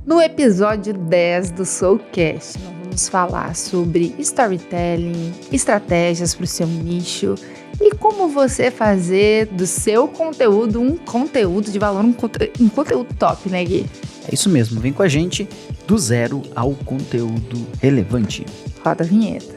No episódio 10 do Soulcast, nós vamos falar sobre storytelling, estratégias para o seu nicho e como você fazer do seu conteúdo um conteúdo de valor, um conteúdo top, né, Gui? É isso mesmo, vem com a gente do zero ao conteúdo relevante. Roda a vinheta.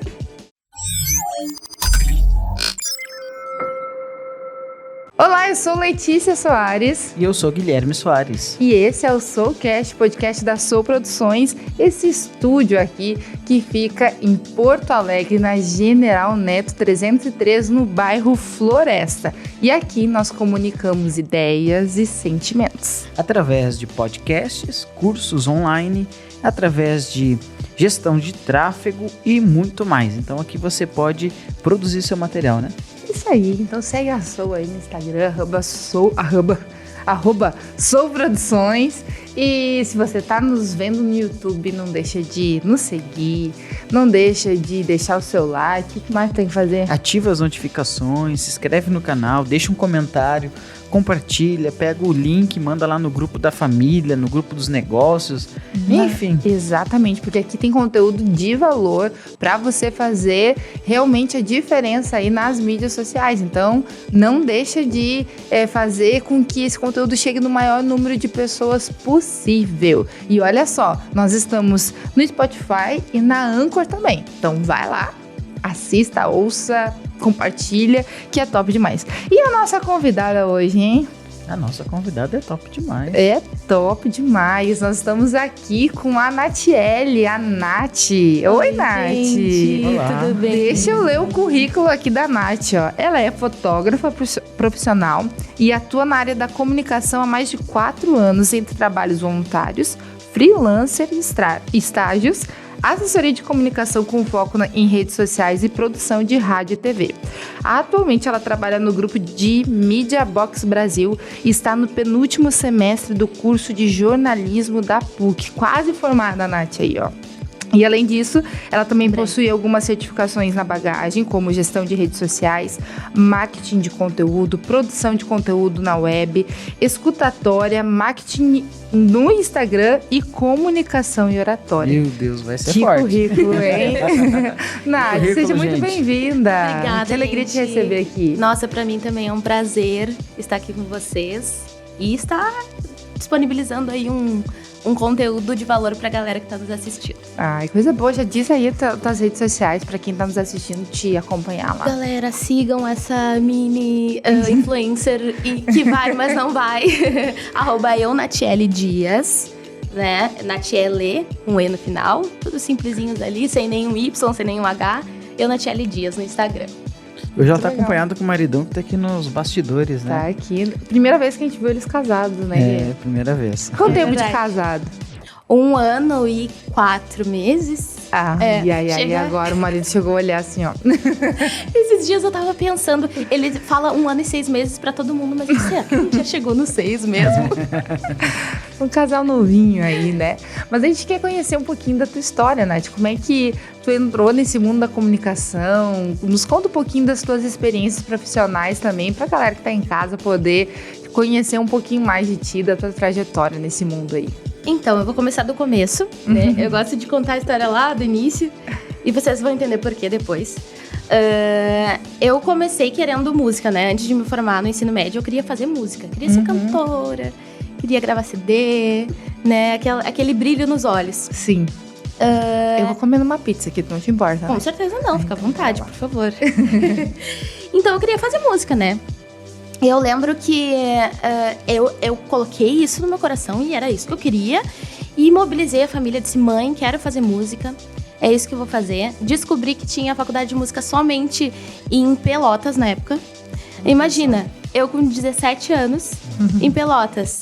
Olá, eu sou Letícia Soares. E eu sou Guilherme Soares. E esse é o Soulcast, podcast da Soul Produções, esse estúdio aqui que fica em Porto Alegre, na General Neto 303, no bairro Floresta. E aqui nós comunicamos ideias e sentimentos. Através de podcasts, cursos online, através de gestão de tráfego e muito mais. Então aqui você pode produzir seu material, né? Isso aí, então segue a Soul aí no Instagram, Soul Produções. E se você tá nos vendo no YouTube, não deixa de nos seguir, não deixa de deixar o seu like. O que mais tem que fazer? Ativa as notificações, se inscreve no canal, deixa um comentário, compartilha, pega o link, manda lá no grupo da família, no grupo dos negócios, enfim. Exatamente, porque aqui tem conteúdo de valor para você fazer realmente a diferença aí nas mídias sociais. Então, não deixa de fazer com que esse conteúdo chegue no maior número de pessoas possível. E olha só, nós estamos no Spotify e na Anchor também. Então, vai lá, assista, ouça, compartilha, que é top demais. E a nossa convidada hoje, hein? A nossa convidada é top demais. É top demais. Nós estamos aqui com a Natiele, a Nath. Oi, Nath. Gente, olá. Tudo bem? Deixa eu ler o currículo aqui da Nath, ó. Ela é fotógrafa profissional e atua na área da comunicação há mais de 4 anos entre trabalhos voluntários, freelancer e estágios, assessoria de comunicação com foco em redes sociais e produção de rádio e TV. Atualmente ela trabalha no grupo de Media Box Brasil e está no penúltimo semestre do curso de jornalismo da PUC. Quase formada, Nath, aí, ó. E além disso, ela também possui algumas certificações na bagagem, como gestão de redes sociais, marketing de conteúdo, produção de conteúdo na web, escutatória, marketing no Instagram e comunicação e oratória. Meu Deus, vai ser que forte. Currículo, hein? Nath, seja muito gente. bem-vinda. Obrigada, Que alegria te gente. receber aqui. Nossa, pra mim também é um prazer estar aqui com vocês e estar disponibilizando aí um conteúdo de valor pra galera que tá nos assistindo. Ai, coisa boa. Já diz aí tuas redes sociais pra quem tá nos assistindo te acompanhar lá. Galera, sigam essa mini influencer que vai, mas não vai. @eu Natiele Dias, né? Natiele, um E no final. Tudo simplesinhos ali, sem nenhum Y, sem nenhum H. Eu Natiele Dias no Instagram. Eu já Muito tá legal. acompanhado com o maridão que tá aqui nos bastidores, Tá né? aqui. Primeira vez que a gente viu eles casados, né? É, primeira vez. Quanto É tempo de verdade. casado? 1 ano e 4 meses. E agora o marido chegou a olhar assim, ó. Esses dias eu tava pensando, ele fala 1 ano e 6 meses pra todo mundo, mas será que a gente já chegou nos 6 mesmo? Um casal novinho aí, né? Mas a gente quer conhecer um pouquinho da tua história, Nath. Como é que tu entrou nesse mundo da comunicação? Nos conta um pouquinho das tuas experiências profissionais também, pra galera que tá em casa poder conhecer um pouquinho mais de ti, da tua trajetória nesse mundo aí. Então, eu vou começar do começo, né? Eu gosto de contar a história lá do início e vocês vão entender por que depois. Eu comecei querendo música, né? Antes de me formar no ensino médio, eu queria fazer música. Queria ser cantora, queria gravar CD, né? Aquele brilho nos olhos. Sim. Eu vou comendo uma pizza aqui, não te importa, Com né? certeza não, fica à vontade, por favor. Então, eu queria fazer música, né? Eu lembro que eu coloquei isso no meu coração e era isso que eu queria. E mobilizei a família, disse, mãe, quero fazer música, é isso que eu vou fazer. Descobri que tinha a faculdade de música somente em Pelotas na época. Imagina, eu com 17 anos, em Pelotas,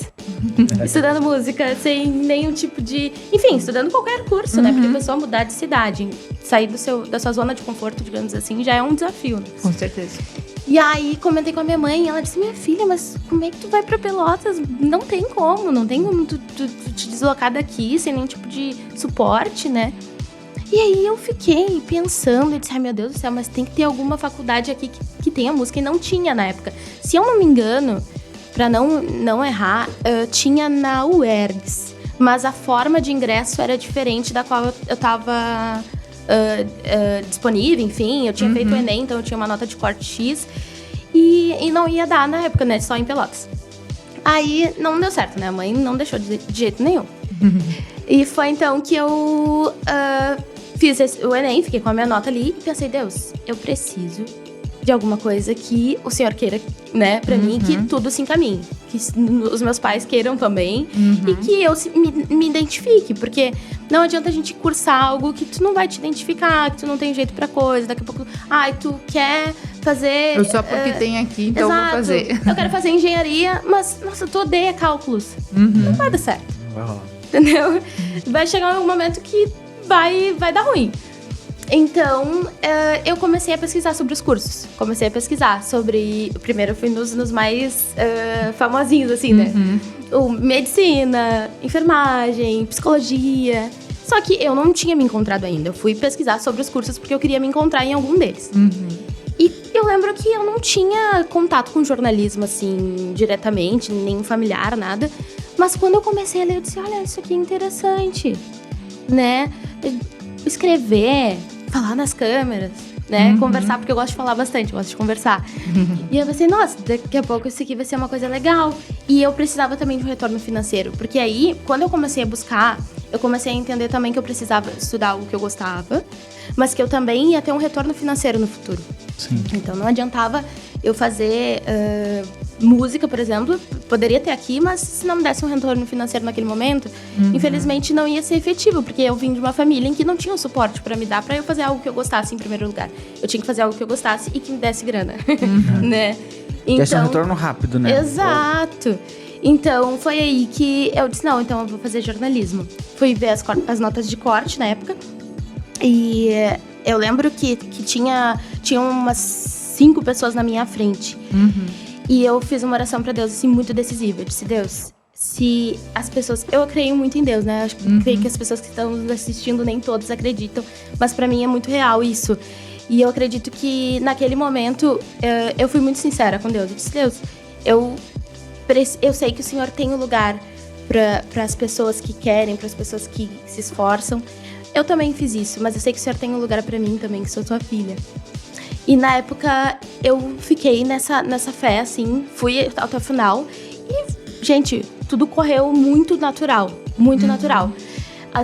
estudando música, sem nenhum tipo de... Enfim, estudando qualquer curso, né? Porque a pessoa mudar de cidade, sair da sua zona de conforto, digamos assim, já é um desafio, né? Com certeza. E aí, comentei com a minha mãe e ela disse, minha filha, mas como é que tu vai pra Pelotas? Não tem como tu te deslocar daqui sem nenhum tipo de suporte, né? E aí eu fiquei pensando, e disse, ai meu Deus do céu, mas tem que ter alguma faculdade aqui que tenha música. E não tinha na época. Se eu não me engano, pra não errar, tinha na UERGS. mas a forma de ingresso era diferente da qual eu tava disponível, enfim. Eu tinha feito o Enem, então eu tinha uma nota de corte X e não ia dar na época, né? Só em Pelotas. Aí não deu certo, né? A mãe não deixou de jeito nenhum. E foi então que eu fiz o Enem, fiquei com a minha nota ali e pensei, Deus, eu preciso de alguma coisa que o Senhor queira, né, pra mim, que tudo se encaminhe. Que os meus pais queiram também e que eu me identifique, porque não adianta a gente cursar algo que tu não vai te identificar, que tu não tem jeito pra coisa, daqui a pouco, tu quer fazer... Eu só porque tem aqui, então eu vou fazer. Eu quero fazer engenharia, mas, nossa, tu odeia cálculos. Não vai dar certo. Vai rolar. Entendeu? Vai chegar um momento que vai dar ruim. Então, eu comecei a pesquisar sobre os cursos. Comecei a pesquisar sobre... Primeiro, eu fui nos mais famosinhos, assim, né? Medicina, enfermagem, psicologia. Só que eu não tinha me encontrado ainda. Eu fui pesquisar sobre os cursos porque eu queria me encontrar em algum deles. E eu lembro que eu não tinha contato com jornalismo, assim, diretamente, nem familiar, nada. Mas quando eu comecei a ler, eu disse, olha, isso aqui é interessante, né? Escrever, falar nas câmeras, né? Conversar, porque eu gosto de falar bastante, eu gosto de conversar. E eu pensei, nossa, daqui a pouco isso aqui vai ser uma coisa legal. E eu precisava também de um retorno financeiro, porque aí, quando eu comecei a buscar, eu comecei a entender também que eu precisava estudar algo que eu gostava, mas que eu também ia ter um retorno financeiro no futuro. Sim. Então não adiantava eu fazer música, por exemplo, poderia ter aqui, mas se não me desse um retorno financeiro naquele momento, infelizmente não ia ser efetivo, porque eu vim de uma família em que não tinha um suporte pra me dar, pra eu fazer algo que eu gostasse em primeiro lugar. Eu tinha que fazer algo que eu gostasse e que me desse grana, né? Então, desse um retorno rápido, né? Exato. Então, foi aí que eu disse, não, então eu vou fazer jornalismo. Fui ver as notas de corte na época e eu lembro que tinha umas 5 pessoas na minha frente. E eu fiz uma oração pra Deus, assim, muito decisiva. Eu disse, Deus, se as pessoas... Eu creio muito em Deus, né? Eu creio que as pessoas que estão nos assistindo, nem todos acreditam. Mas pra mim é muito real isso. E eu acredito que naquele momento, eu fui muito sincera com Deus. Eu disse, Deus, eu sei que o Senhor tem um lugar para as pessoas que querem, para as pessoas que se esforçam. Eu também fiz isso, mas eu sei que o Senhor tem um lugar para mim também, que sou tua filha. E na época eu fiquei nessa fé, assim, fui até o final. E, gente, tudo correu muito natural, muito natural.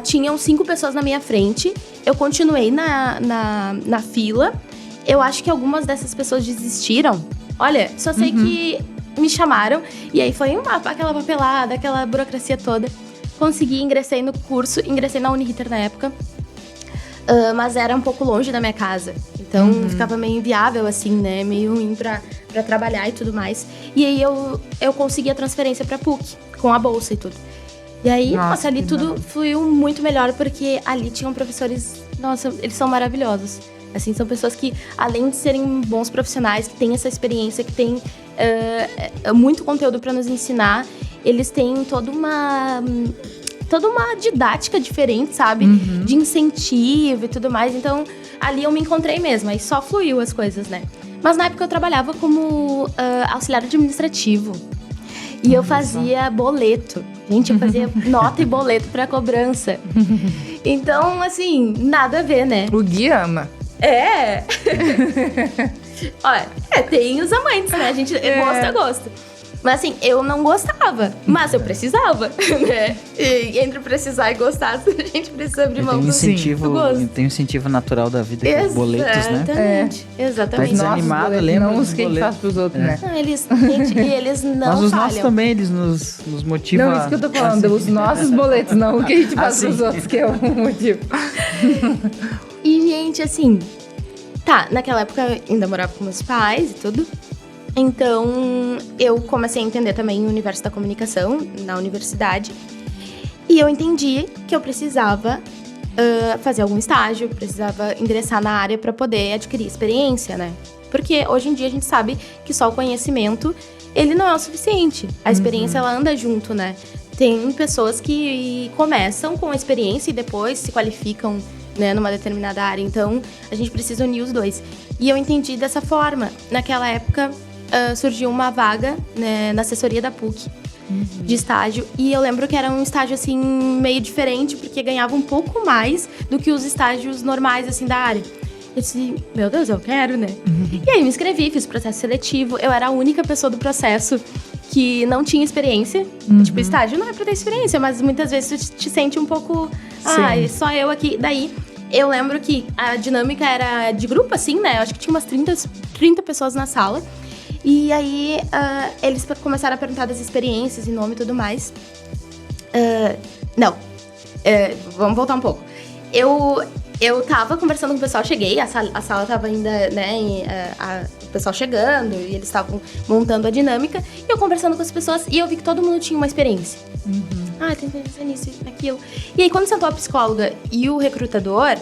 Tinham 5 pessoas na minha frente, eu continuei na fila. Eu acho que algumas dessas pessoas desistiram. Olha, só sei que me chamaram, e aí foi aquela papelada, aquela burocracia toda. Consegui, ingressei no curso, ingressei na Uniriter na época, mas era um pouco longe da minha casa. Então ficava meio inviável, assim, né? Meio ruim pra trabalhar e tudo mais. E aí eu consegui a transferência pra PUC, com a bolsa e tudo. E aí, nossa ali tudo fluiu muito melhor, porque ali tinham professores, nossa, eles são maravilhosos. Assim, são pessoas que, além de serem bons profissionais, que têm essa experiência, que têm muito conteúdo para nos ensinar, eles têm toda uma didática diferente, sabe? De incentivo e tudo mais. Então, ali eu me encontrei mesmo, aí só fluiu as coisas, né? Mas na época eu trabalhava como auxiliar administrativo. E eu fazia boleto. Gente, eu fazia nota e boleto pra cobrança. Então, assim, nada a ver, né? O Gui ama. Olha, tem os amantes, né? A gente gosta, é gosto. Mas assim, eu não gostava, mas eu precisava, né? E entre precisar e gostar, a gente precisa abrir mão do gosto. Tem um incentivo natural da vida, que é os boletos, né? Exatamente. Tá desanimado, lembra? Não os que a gente faz pros outros, né? Não, eles não mas os falham. nossos também, eles nos motivam. Não, isso que eu tô falando, os nossos boletos, não o que a gente faz pros outros, que é o motivo. E, gente, assim... Tá, naquela época eu ainda morava com meus pais e tudo. Então, eu comecei a entender também o universo da comunicação na universidade. E eu entendi que eu precisava fazer algum estágio, precisava ingressar na área para poder adquirir experiência, né? Porque hoje em dia a gente sabe que só o conhecimento, ele não é o suficiente. A experiência, ela anda junto, né? Tem pessoas que começam com a experiência e depois se qualificam, né, numa determinada área. Então, a gente precisa unir os dois. E eu entendi dessa forma. Naquela época, surgiu uma vaga, né, na assessoria da PUC. de estágio. E eu lembro que era um estágio, assim, meio diferente, porque ganhava um pouco mais do que os estágios normais, assim, da área. Eu disse, meu Deus, eu quero, né? E aí me inscrevi, fiz processo seletivo. Eu era a única pessoa do processo que não tinha experiência. Tipo, estágio não é pra ter experiência, mas muitas vezes tu te sente um pouco... só eu aqui. Daí, eu lembro que a dinâmica era de grupo, assim, né? Eu acho que tinha umas 30 pessoas na sala. E aí, eles começaram a perguntar das experiências e nome e tudo mais. Vamos voltar um pouco. Eu tava conversando com o pessoal, cheguei, a sala tava ainda, né, o pessoal chegando, e eles estavam montando a dinâmica, e eu conversando com as pessoas, e eu vi que todo mundo tinha uma experiência. Tem experiência nisso, naquilo. E aí, quando sentou a psicóloga e o recrutador,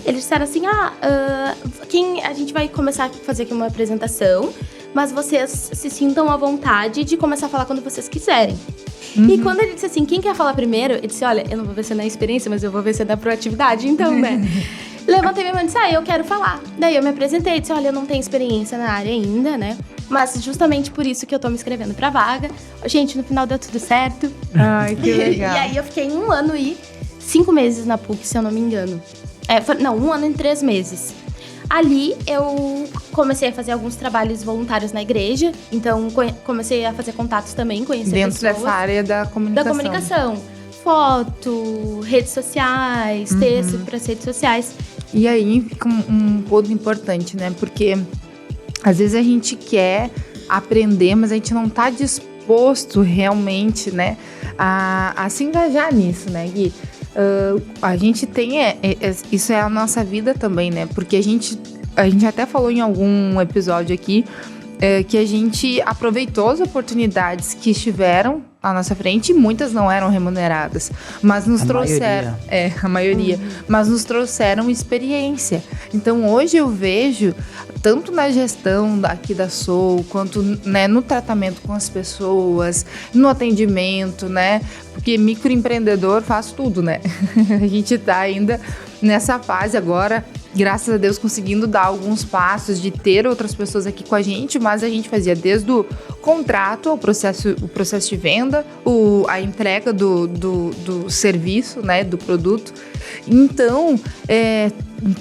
eles disseram assim, a gente vai começar a fazer aqui uma apresentação, mas vocês se sintam à vontade de começar a falar quando vocês quiserem. E quando ele disse assim, quem quer falar primeiro? Eu disse, olha, eu não vou ver se é na experiência, mas eu vou ver se é na proatividade, então, né? Levantei minha mão e disse, eu quero falar. Daí eu me apresentei, disse, olha, eu não tenho experiência na área ainda, né? Mas justamente por isso que eu tô me inscrevendo pra vaga. Gente, no final deu tudo certo. Ai, que legal. E aí eu fiquei 1 ano e 5 meses na PUC, se eu não me engano. 1 ano e 3 meses. Ali eu comecei a fazer alguns trabalhos voluntários na igreja, então comecei a fazer contatos também, conhecer dentro pessoas. Dessa área da comunicação. Da comunicação. Foto, redes sociais, texto para as redes sociais. E aí fica um ponto importante, né? Porque às vezes a gente quer aprender, mas a gente não tá disposto realmente, né, a se engajar nisso, né, Gui? A gente tem, isso é a nossa vida também, né? Porque a gente até falou em algum episódio aqui que a gente aproveitou as oportunidades que estiveram à nossa frente e muitas não eram remuneradas, mas nos trouxeram... a maioria. Mas nos trouxeram experiência. Então, hoje eu vejo, tanto na gestão aqui da Soul, quanto, né, no tratamento com as pessoas, no atendimento, né? Porque microempreendedor faz tudo, né? A gente tá ainda nessa fase agora, graças a Deus, conseguindo dar alguns passos de ter outras pessoas aqui com a gente, mas a gente fazia desde o contrato, o processo de venda, a entrega do serviço, né, do produto. Então,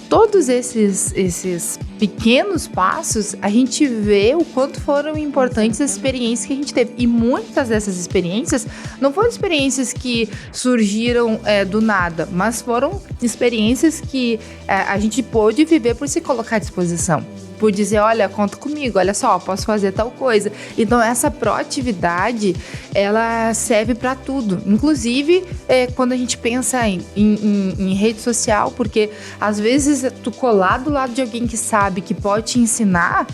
todos esses pequenos passos, a gente vê o quanto foram importantes as experiências que a gente teve. E muitas dessas experiências não foram experiências que surgiram do nada, mas foram experiências que a gente pôde viver por se colocar à disposição. Por dizer, olha, conta comigo, olha só, posso fazer tal coisa. Então, essa proatividade, ela serve para tudo. Inclusive, quando a gente pensa em rede social, porque às vezes tu colar do lado de alguém que sabe, que pode te ensinar,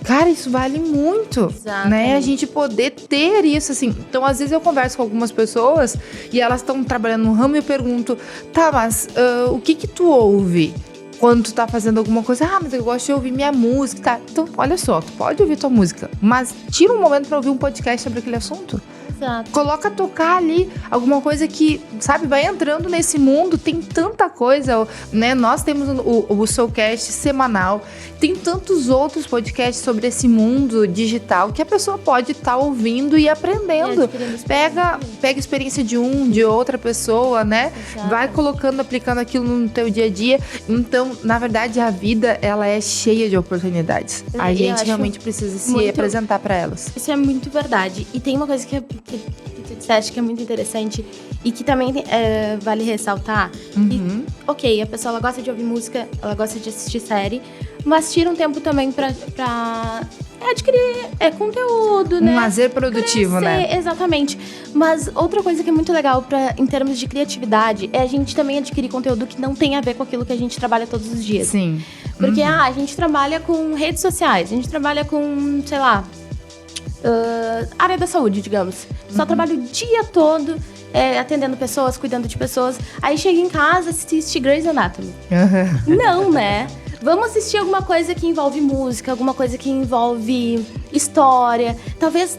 cara, isso vale muito, né? A gente poder ter isso, assim. Então, às vezes eu converso com algumas pessoas e elas estão trabalhando no ramo e eu pergunto, tá, mas o que tu ouve quando tu tá fazendo alguma coisa? Mas eu gosto de ouvir minha música, tá? Então, olha só, tu pode ouvir tua música, mas tira um momento pra ouvir um podcast sobre aquele assunto. Exato. Coloca tocar ali alguma coisa que, sabe, vai entrando nesse mundo, tem tanta coisa, né? Nós temos o Soulcast semanal, tem tantos outros podcasts sobre esse mundo digital que a pessoa pode estar ouvindo e aprendendo. Pega a experiência de outra pessoa, né? Exato. Vai colocando, aplicando aquilo no teu dia a dia. Então, na verdade, a vida, ela é cheia de oportunidades. A gente realmente precisa se apresentar para elas. Isso é muito verdade. E tem uma coisa que tu disseste que é muito interessante e que também vale ressaltar. E, ok, a pessoa ela gosta de ouvir música, ela gosta de assistir série, mas tira um tempo também pra adquirir conteúdo, né? Um lazer produtivo, né? Exatamente. Mas outra coisa que é muito legal em termos de criatividade é a gente também adquirir conteúdo que não tem a ver com aquilo que a gente trabalha todos os dias. Sim. Porque a gente trabalha com redes sociais, a gente trabalha com, sei lá, área da saúde, digamos. Só trabalho o dia todo atendendo pessoas, cuidando de pessoas. Aí chega em casa, assiste Grey's Anatomy. Não, né? Vamos assistir alguma coisa que envolve música, alguma coisa que envolve história. Talvez,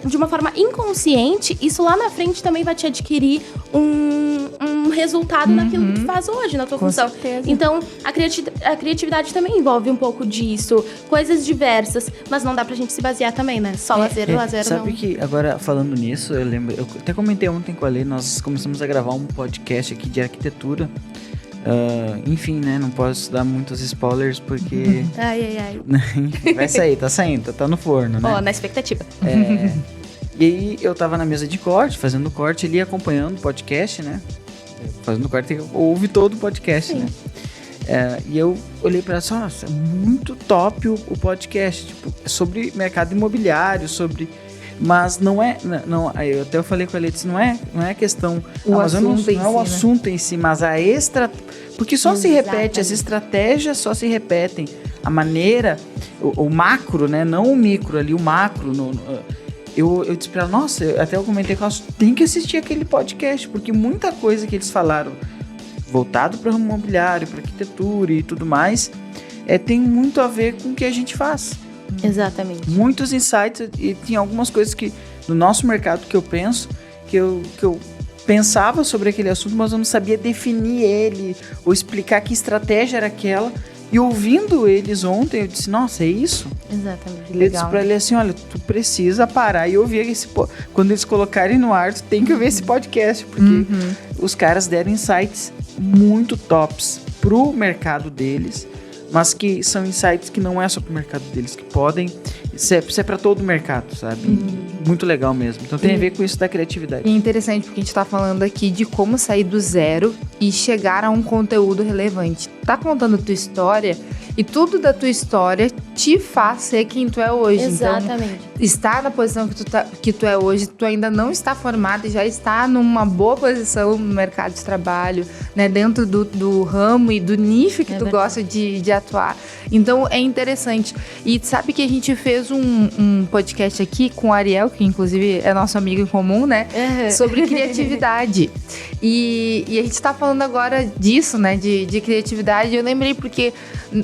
de uma forma inconsciente, isso lá na frente também vai te adquirir um resultado naquilo que tu faz hoje, na tua função. Certeza. Então, a criatividade também envolve um pouco disso, coisas diversas, mas não dá pra gente se basear também, né? Só lazer Sabe não. que, agora, falando nisso, eu lembro, eu até comentei ontem com a Lê, nós começamos a gravar um podcast aqui de arquitetura. Enfim, né, não posso dar muitos spoilers, porque... Ai. vai sair, tá saindo, tá no forno, né? Na expectativa. E aí eu tava na mesa de corte, fazendo corte, ele ia acompanhando o podcast, né? Fazendo corte, ouve todo o podcast, né? E eu olhei pra ela e disse, nossa, é muito top o podcast, tipo, é sobre mercado imobiliário, mas não é, não, aí eu falei com ele, disse, não é questão, não é o assunto em si, mas porque só se repete, as estratégias só se repetem, a maneira, o macro, né, não o micro ali, o macro, eu disse pra ela, nossa, até eu comentei com ela, tem que assistir aquele podcast, porque muita coisa que eles falaram, voltado para o ramo imobiliário, para arquitetura e tudo mais, tem muito a ver com o que a gente faz. Exatamente. Muitos insights, e tem algumas coisas que no nosso mercado que eu penso, que eu pensava sobre aquele assunto, mas eu não sabia definir ele, ou explicar que estratégia era aquela. E ouvindo eles ontem, eu disse, nossa, é isso? Exatamente. Eu disse pra ele assim, olha, tu precisa parar e ouvir quando eles colocarem no ar, tu tem que ouvir esse podcast, porque os caras deram insights muito tops pro mercado deles, mas que são insights que não é só pro mercado deles, que podem ser para todo o mercado, sabe? Muito legal mesmo. Então tem a ver com isso da criatividade. E é interessante porque a gente tá falando aqui de como sair do zero e chegar a um conteúdo relevante. Tá contando tua história e tudo da tua história te faz ser quem tu é hoje. Exatamente. Então, estar na posição que tu é hoje, tu ainda não está formado e já está numa boa posição no mercado de trabalho, né? Dentro do ramo e do nicho que tu gosta de atuar. Então, é interessante. E sabe que a gente fez um podcast aqui com o Ariel, que inclusive é nosso amigo em comum, né? Sobre criatividade. E a gente tá falando agora disso, né? De criatividade. Eu lembrei porque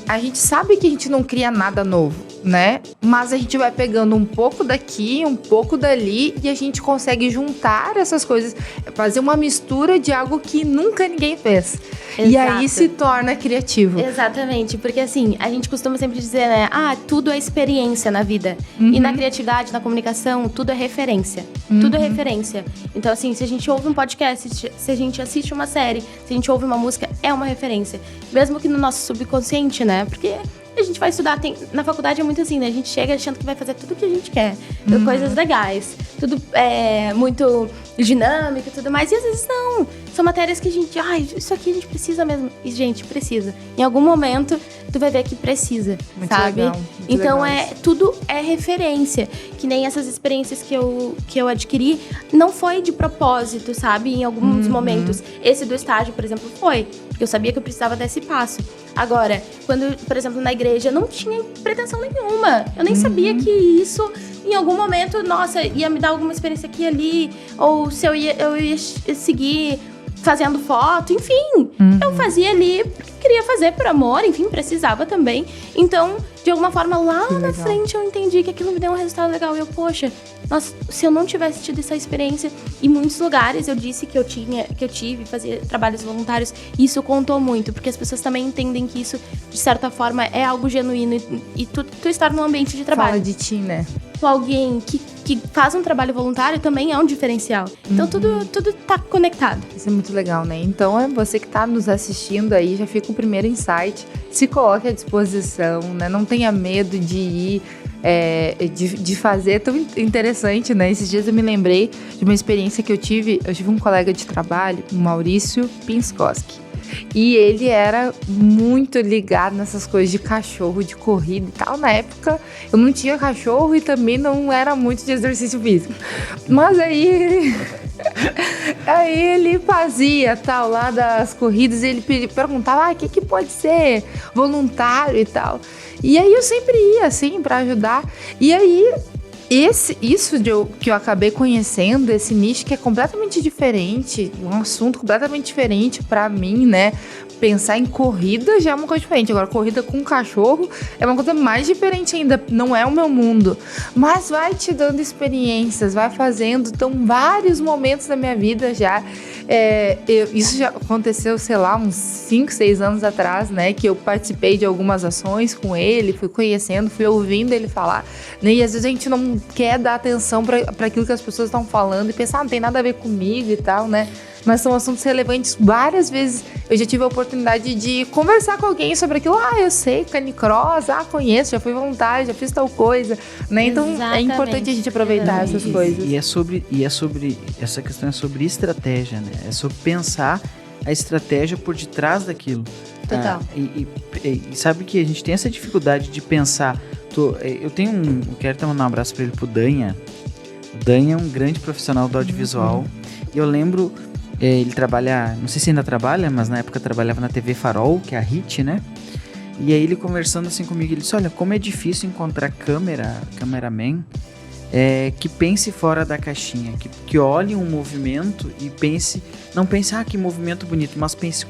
a gente sabe que a gente não cria nada novo, né? Mas a gente vai pegando um pouco daqui, um pouco dali e a gente consegue juntar essas coisas, fazer uma mistura de algo que nunca ninguém fez. Exato. E aí se torna criativo. Exatamente, porque assim, a gente costuma sempre dizer, né? Tudo é experiência na vida. E na criatividade, na comunicação, tudo é referência. Tudo é referência. Então assim, se a gente ouve um podcast, se a gente assiste uma série, se a gente ouve uma música, é uma referência. Mesmo que no nosso subconsciente, né? Porque a gente vai estudar, na faculdade é muito assim, né? A gente chega achando que vai fazer tudo o que a gente quer. Coisas legais. Tudo muito dinâmico e tudo mais. E às vezes não. São matérias que a gente... isso aqui a gente precisa mesmo. E, gente, precisa. Em algum momento, tu vai ver que precisa, muito sabe? Legal, então, legal. Tudo é referência. Que nem essas experiências que eu adquiri, não foi de propósito, sabe? Em alguns momentos. Esse do estágio, por exemplo, foi. Porque eu sabia que eu precisava desse passo. Agora, quando, por exemplo, na igreja, eu não tinha pretensão nenhuma. Eu nem sabia que isso, em algum momento, nossa, ia me dar alguma experiência aqui e ali. Ou se eu ia seguir fazendo foto, enfim. Eu fazia ali porque queria fazer por amor, enfim, precisava também. Então, de alguma forma, lá na frente eu entendi que aquilo me deu um resultado legal. E eu, poxa, nossa, se eu não tivesse tido essa experiência, em muitos lugares eu disse que eu tive, fazia trabalhos voluntários, isso contou muito, porque as pessoas também entendem que isso, de certa forma, é algo genuíno e tu estar num ambiente de trabalho. Fala de ti, né? Com alguém que faz um trabalho voluntário também é um diferencial. Então, tudo tá conectado. Isso é muito legal, né? Então, você que tá nos assistindo aí, já fica o primeiro insight. Se coloque à disposição, né? Não tenha medo de ir, de fazer. É tão interessante, né? Esses dias eu me lembrei de uma experiência que eu tive. Eu tive um colega de trabalho, o Maurício Pinskoski. E ele era muito ligado nessas coisas de cachorro, de corrida e tal. Na época, eu não tinha cachorro e também não era muito de exercício físico. Mas aí ele fazia tal lá das corridas e ele perguntava, o que pode ser voluntário e tal. E aí eu sempre ia, assim, pra ajudar. E aí que eu acabei conhecendo, esse nicho que é completamente diferente, um assunto completamente diferente pra mim, né? Pensar em corrida já é uma coisa diferente. Agora, corrida com cachorro é uma coisa mais diferente ainda. Não é o meu mundo. Mas vai te dando experiências, vai fazendo. Então, vários momentos da minha vida já. Isso já aconteceu, sei lá, uns 5, 6 anos atrás, né? Que eu participei de algumas ações com ele, fui conhecendo, fui ouvindo ele falar. Né, e às vezes a gente não quer dar atenção para aquilo que as pessoas estão falando e pensar, não tem nada a ver comigo e tal, né? Mas são assuntos relevantes. Várias vezes eu já tive a oportunidade de conversar com alguém sobre aquilo. Eu sei, canicross, conheço, já fui voluntário, já fiz tal coisa, né? Então é importante a gente aproveitar essas coisas. E é sobre essa questão, é sobre estratégia, né? É sobre pensar a estratégia por detrás daquilo. Total. E sabe que a gente tem essa dificuldade de pensar. Eu quero dar um abraço para ele, pro Danha. O Danha é um grande profissional do audiovisual. E eu lembro, ele trabalha, não sei se ainda trabalha, mas na época trabalhava na TV Farol, que é a HIT, né? E aí ele conversando assim comigo, ele disse, olha, como é difícil encontrar cameraman que pense fora da caixinha, que olhe um movimento e não pense, que movimento bonito, mas pense,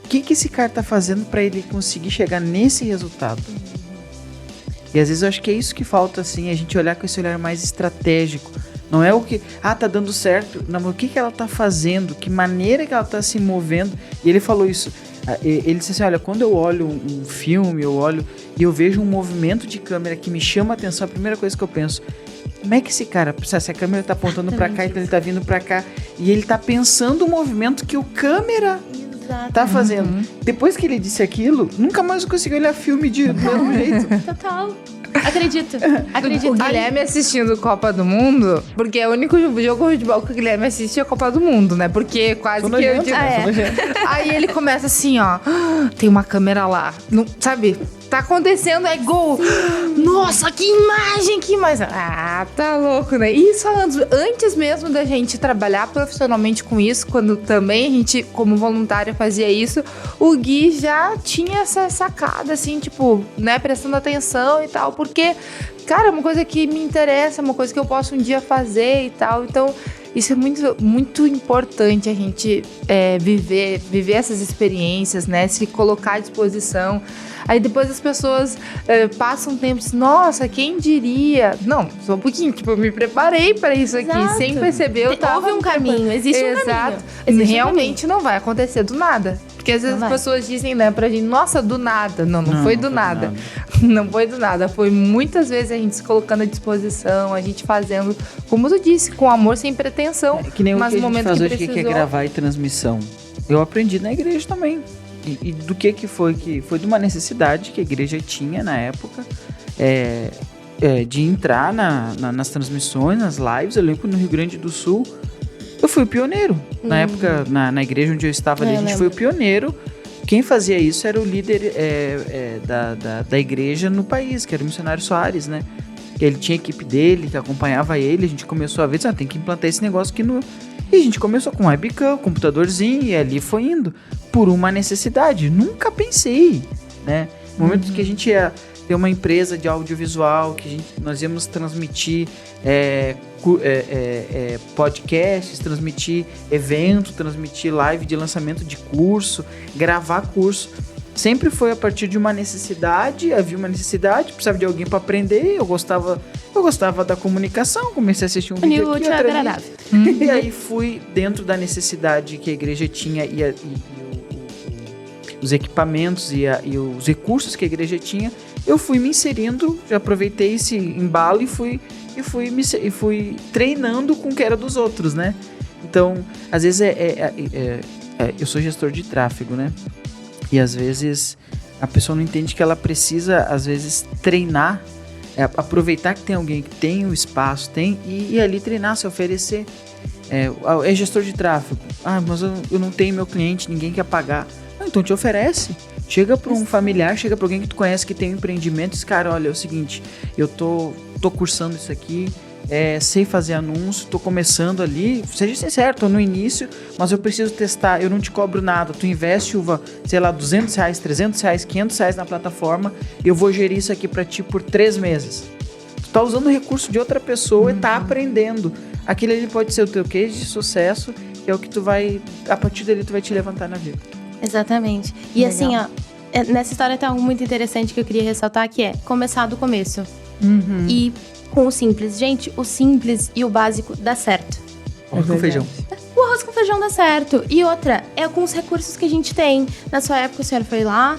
o que esse cara tá fazendo para ele conseguir chegar nesse resultado? E às vezes eu acho que é isso que falta, assim, a gente olhar com esse olhar mais estratégico. Não é o que, tá dando certo. Não, mas o que ela tá fazendo? Que maneira que ela tá se movendo? E ele falou isso. Ele disse assim, olha, quando eu olho um filme, eu vejo um movimento de câmera que me chama a atenção, a primeira coisa que eu penso, como é que esse cara, se a câmera tá apontando pra cá, então ele tá vindo pra cá, e ele tá pensando o movimento que o câmera tá fazendo. Depois que ele disse aquilo, nunca mais eu consegui olhar filme do mesmo jeito. Total. Acredito. O Guilherme assistindo Copa do Mundo, porque é o único jogo de futebol que o Guilherme assiste é a Copa do Mundo, né? Porque quase que eu digo... Aí ele começa assim, ó, tem uma câmera lá, não, sabe? Tá acontecendo, é gol. Nossa, que imagem, que imagem. Tá louco, né? Isso antes mesmo da gente trabalhar profissionalmente com isso, quando também a gente, como voluntária, fazia isso, o Gui já tinha essa sacada, assim, tipo, né, prestando atenção e tal, porque, cara, é uma coisa que me interessa, é uma coisa que eu posso um dia fazer e tal, então... Isso é muito, muito importante a gente viver essas experiências, né? Se colocar à disposição. Aí depois as pessoas passam um tempo assim, nossa, quem diria? Não, só um pouquinho, tipo, eu me preparei para isso aqui, sem perceber. Houve um caminho, existe um caminho. Realmente não vai acontecer do nada. Porque às vezes as pessoas dizem, né, pra gente, nossa, do nada. Não foi do nada. Não foi do nada. Foi muitas vezes a gente se colocando à disposição, a gente fazendo, como tu disse, com amor, sem pretensão. Que nem mas o que a gente faz hoje, precisou... que é gravar e transmissão. Eu aprendi na igreja também. E do que foi? Que foi de uma necessidade que a igreja tinha na época, de entrar nas transmissões, nas lives. Eu lembro que no Rio Grande do Sul, eu fui o pioneiro. Na época, na igreja onde eu estava ali, a gente foi o pioneiro. Quem fazia isso era o líder da igreja no país, que era o missionário Soares, né? Ele tinha a equipe dele, que acompanhava ele. A gente começou a ver, tem que implantar esse negócio aqui no... E a gente começou com um webcam, computadorzinho, e ali foi indo. Por uma necessidade. Nunca pensei, né? No momento que a gente ia ter uma empresa de audiovisual, que nós íamos transmitir podcasts, transmitir evento, transmitir live de lançamento de curso, gravar curso. Sempre foi a partir de uma necessidade, havia uma necessidade, precisava de alguém para aprender, eu gostava da comunicação, comecei a assistir um vídeo aqui, outro ali. E aí fui dentro da necessidade que a igreja tinha e os equipamentos e os recursos que a igreja tinha, eu fui me inserindo, já aproveitei esse embalo e fui treinando com o que era dos outros, né? Então, às vezes eu sou gestor de tráfego, né? E às vezes a pessoa não entende que ela precisa, às vezes, treinar, aproveitar que tem alguém que tem o espaço, e ali treinar, se oferecer. É gestor de tráfego. Mas eu não tenho meu cliente, ninguém quer pagar. Então te oferece. Chega para um familiar, chega para alguém que tu conhece que tem um empreendimento, esse cara, olha, é o seguinte, eu tô cursando isso aqui, sei fazer anúncio, tô começando ali, seja sincero, tô no início, mas eu preciso testar, eu não te cobro nada, tu investe, sei lá, R$200, R$300, R$500 na plataforma, eu vou gerir isso aqui para ti por 3 meses. Tu tá usando o recurso de outra pessoa e tá aprendendo. Aquele ali pode ser o teu case de sucesso, que é o que tu vai, a partir dele tu vai te levantar na vida. Exatamente. E Legal. assim, ó, nessa história tem algo muito interessante que eu queria ressaltar, que é começar do começo. E com o simples. Gente, o simples e o básico dá certo. Arroz com feijão. O arroz com feijão dá certo. E outra, é com os recursos que a gente tem. Na sua época, o senhor foi lá,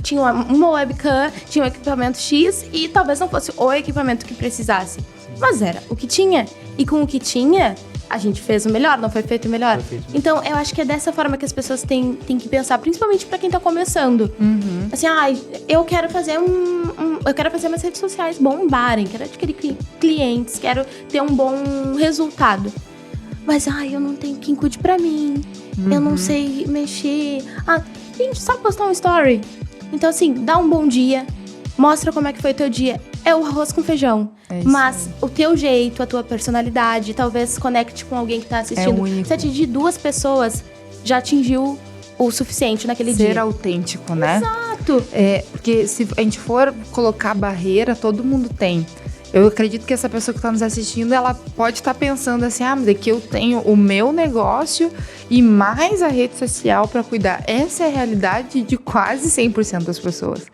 tinha uma webcam, tinha um equipamento X e talvez não fosse o equipamento que precisasse. Mas era o que tinha. E com o que tinha, a gente fez o melhor, não foi feito o melhor. Então, eu acho que é dessa forma que as pessoas têm que pensar, principalmente pra quem tá começando. Assim, eu quero fazer eu quero fazer minhas redes sociais bombarem, quero adquirir clientes, quero ter um bom resultado. Mas, eu não tenho quem cuide pra mim. Eu não sei mexer. Gente, só postar um story. Então, assim, dá um bom dia. Mostra como é que foi o teu dia. É o arroz com feijão. Mas o teu jeito, a tua personalidade, talvez conecte com alguém que tá assistindo. único. Se atingir 2 pessoas, já atingiu o suficiente naquele dia. Ser autêntico, né? Exato. Porque se a gente for colocar barreira, todo mundo tem. Eu acredito que essa pessoa que está nos assistindo, ela pode estar pensando assim, mas é que eu tenho o meu negócio e mais a rede social para cuidar. Essa é a realidade de quase 100% das pessoas.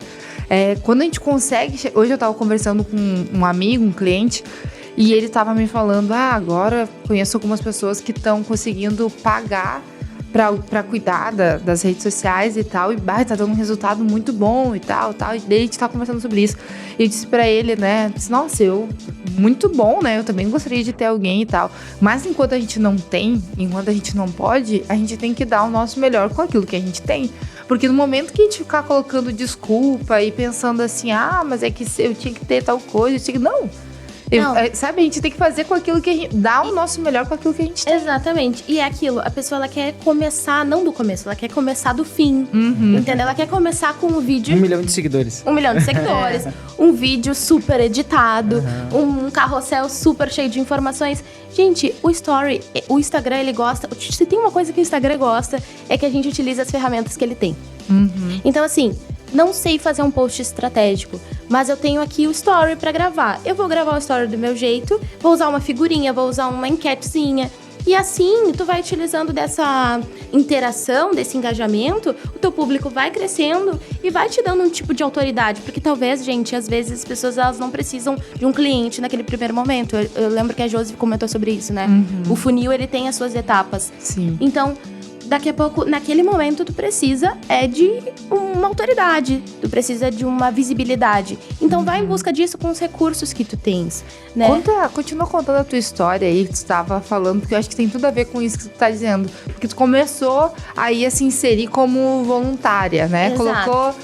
Quando a gente consegue... Hoje eu estava conversando com um amigo, um cliente, e ele estava me falando, agora conheço algumas pessoas que estão conseguindo pagar pra cuidar das redes sociais e tal, e tá dando um resultado muito bom e tal, e daí a gente tá conversando sobre isso. E eu disse pra ele, né, nossa, muito bom, né, eu também gostaria de ter alguém e tal, mas enquanto a gente não tem, enquanto a gente não pode, a gente tem que dar o nosso melhor com aquilo que a gente tem. Porque no momento que a gente ficar colocando desculpa e pensando assim, mas é que eu tinha que ter tal coisa, não. Sabe, a gente tem que fazer com aquilo que a gente... Dar o nosso melhor com aquilo que a gente tem. Exatamente. E é aquilo, a pessoa, ela quer começar, não do começo, ela quer começar do fim. Entendeu? Ela quer começar com um vídeo... 1 milhão de seguidores. 1 milhão de seguidores. Um vídeo super editado. Um carrossel super cheio de informações. Gente, o Instagram, ele gosta... Se tem uma coisa que o Instagram gosta, é que a gente utiliza as ferramentas que ele tem. Então, assim... Não sei fazer um post estratégico, mas eu tenho aqui o story pra gravar. Eu vou gravar o story do meu jeito, vou usar uma figurinha, vou usar uma enquetezinha. E assim, tu vai utilizando dessa interação, desse engajamento, o teu público vai crescendo e vai te dando um tipo de autoridade. Porque talvez, gente, às vezes as pessoas elas não precisam de um cliente naquele primeiro momento. Eu lembro que a Josi comentou sobre isso, né? O funil, ele tem as suas etapas. Sim. Então... Daqui a pouco, naquele momento, tu precisa de uma autoridade, tu precisa de uma visibilidade. Então, vai em busca disso com os recursos que tu tens, né? Continua contando a tua história aí que tu estava falando, porque eu acho que tem tudo a ver com isso que tu tá dizendo. Porque tu começou aí a se inserir como voluntária, né? Exato. Colocou